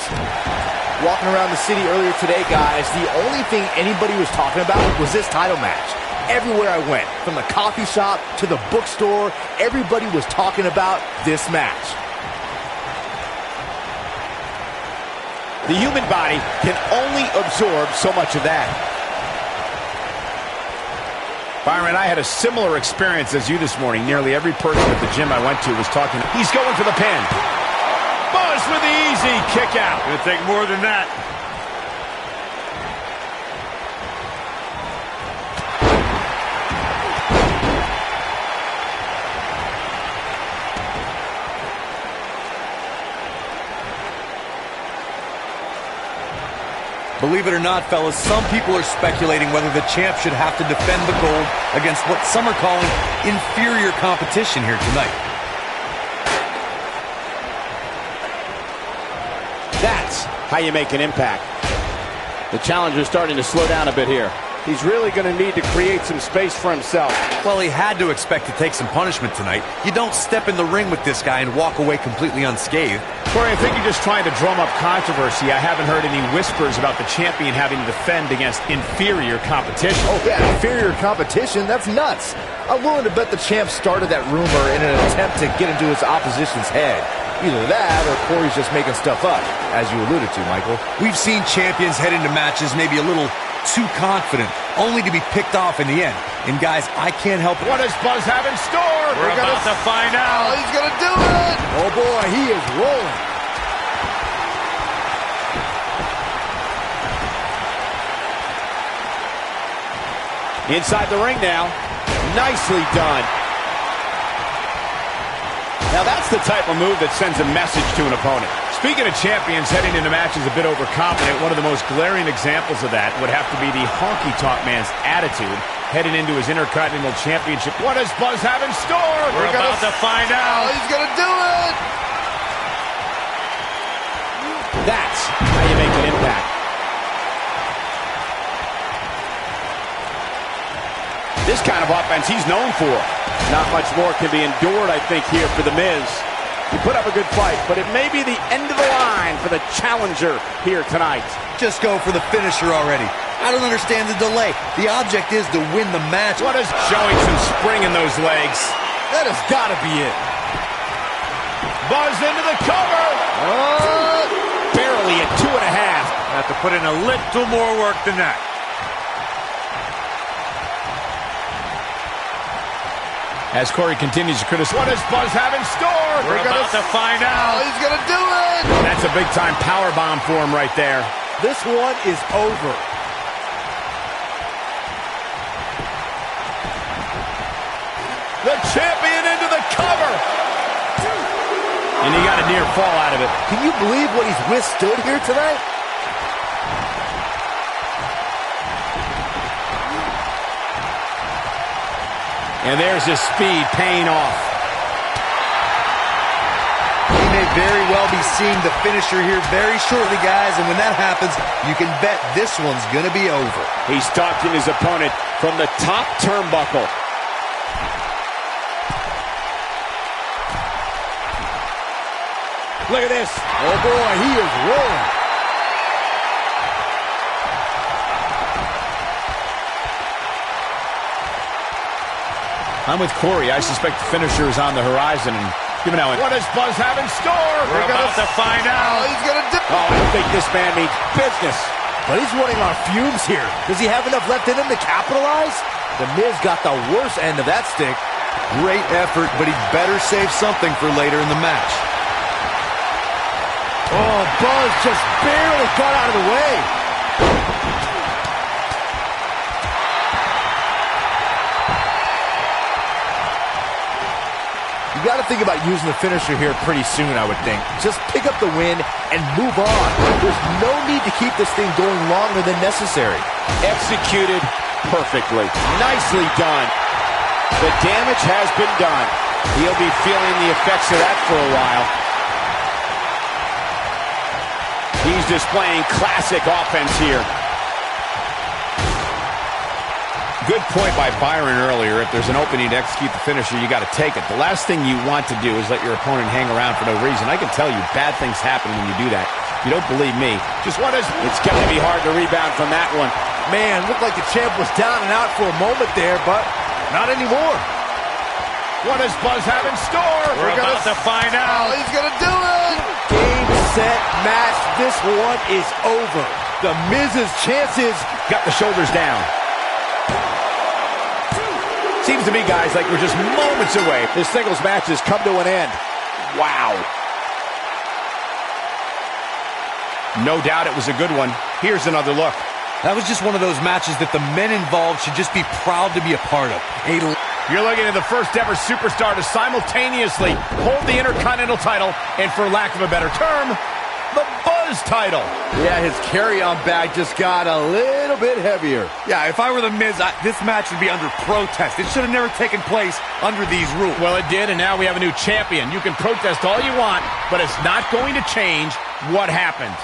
Walking around the city earlier today, guys, the only thing anybody was talking about was this title match. Everywhere I went, from the coffee shop to the bookstore, everybody was talking about this match. The human body can only absorb so much of that. Byron, I had a similar experience as you this morning. Nearly every person at the gym I went to was talking. He's going for the pin. Buzz with the easy kick out. Gonna take more than that. Believe it or not, fellas, some people are speculating whether the champ should have to defend the gold against what some are calling inferior competition here tonight. That's how you make an impact. The challenger's starting to slow down a bit here. He's really going to need to create some space for himself. Well, he had to expect to take some punishment tonight. You don't step in the ring with this guy and walk away completely unscathed. Corey, I think you're just trying to drum up controversy. I haven't heard any whispers about the champion having to defend against inferior competition. Oh, yeah, inferior competition? That's nuts. I'm willing to bet the champ started that rumor in an attempt to get into his opposition's head. Either that, or Corey's just making stuff up, as you alluded to, Michael. We've seen champions head into matches maybe a little too confident, only to be picked off in the end. And guys, I can't help it. What does Buzz have in store? We're about to find out. Oh, he's gonna do it! Oh boy, he is rolling. Inside the ring now. Nicely done. Now that's the type of move that sends a message to an opponent. Speaking of champions heading into matches a bit overconfident, one of the most glaring examples of that would have to be the honky-tonk man's attitude heading into his Intercontinental Championship. What does Buzz have in store? We're about to find out. Oh, he's gonna do it! That's how you make an impact. This kind of offense he's known for. Not much more can be endured, I think, here for The Miz. He put up a good fight, but it may be the end of the line for the challenger here tonight. Just go for the finisher already. I don't understand the delay. The object is to win the match. What is showing some spring in those legs? That has got to be it. Buzz into the cover. Barely at 2.5. Have to put in a little more work than that. As Corey continues to criticize, what does Buzz have in store? We're about to find out. Oh, he's gonna do it! That's a big-time power bomb for him right there. This one is over. The champion into the cover. And he got a near fall out of it. Can you believe what he's withstood here tonight? And there's his speed paying off. He may very well be seeing the finisher here very shortly, guys. And when that happens, you can bet this one's going to be over. He's stalking his opponent from the top turnbuckle. Look at this. Oh, boy, he is rolling. I'm with Corey. I suspect the finisher is on the horizon. And given how what does Buzz have in store? We're about to find out. He's going to dip. Oh, I think this man means business. But he's running on fumes here. Does he have enough left in him to capitalize? The Miz got the worst end of that stick. Great effort, but he better save something for later in the match. Oh, Buzz just barely got out of the way. You got to think about using the finisher here pretty soon, I would think. Just pick up the win and move on. There's no need to keep this thing going longer than necessary. Executed perfectly. Nicely done. The damage has been done. He'll be feeling the effects of that for a while. He's displaying classic offense here. Good point by Byron earlier. If there's an opening to execute the finisher, you got to take it. The last thing you want to do is let your opponent hang around for no reason. I can tell you bad things happen when you do that. If you don't believe me, just what is... It's going to be hard to rebound from that one. Man, looked like the champ was down and out for a moment there, but not anymore. What does Buzz have in store? We're about to find out. He's going to do it. Game, set, match. This one is over. The Miz's chances. Got the shoulders down. Seems to me, guys, like we're just moments away. This singles match has come to an end. Wow. No doubt it was a good one. Here's another look. That was just one of those matches that the men involved should just be proud to be a part of. You're looking at the first ever superstar to simultaneously hold the Intercontinental title and, for lack of a better term, the Buzz title. Yeah, his carry-on bag just got a little bit heavier. Yeah, if I were the Miz, this match would be under protest. It should have never taken place under these rules. Well, it did, and now we have a new champion. You can protest all you want, but it's not going to change what happened.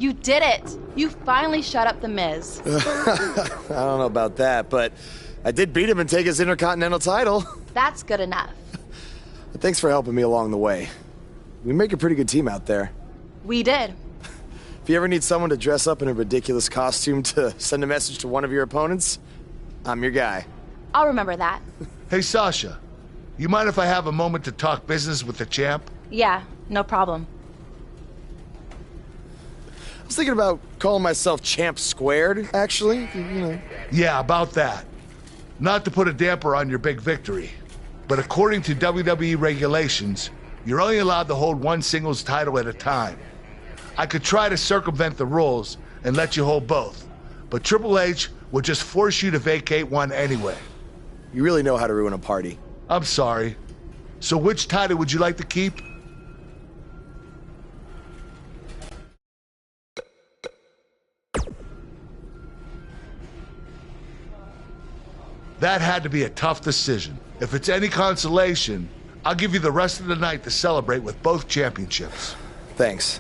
You did it! You finally shut up the Miz. I don't know about that, but I did beat him and take his Intercontinental title. That's good enough. Thanks for helping me along the way. We make a pretty good team out there. We did. If you ever need someone to dress up in a ridiculous costume to send a message to one of your opponents, I'm your guy. I'll remember that. Hey, Sasha, you mind if I have a moment to talk business with the champ? Yeah, no problem. I was thinking about calling myself Champ Squared, actually, you know. Yeah, about that. Not to put a damper on your big victory, but according to WWE regulations, you're only allowed to hold one singles title at a time. I could try to circumvent the rules and let you hold both, but Triple H would just force you to vacate one anyway. You really know how to ruin a party. I'm sorry. So which title would you like to keep? That had to be a tough decision. If it's any consolation, I'll give you the rest of the night to celebrate with both championships. Thanks.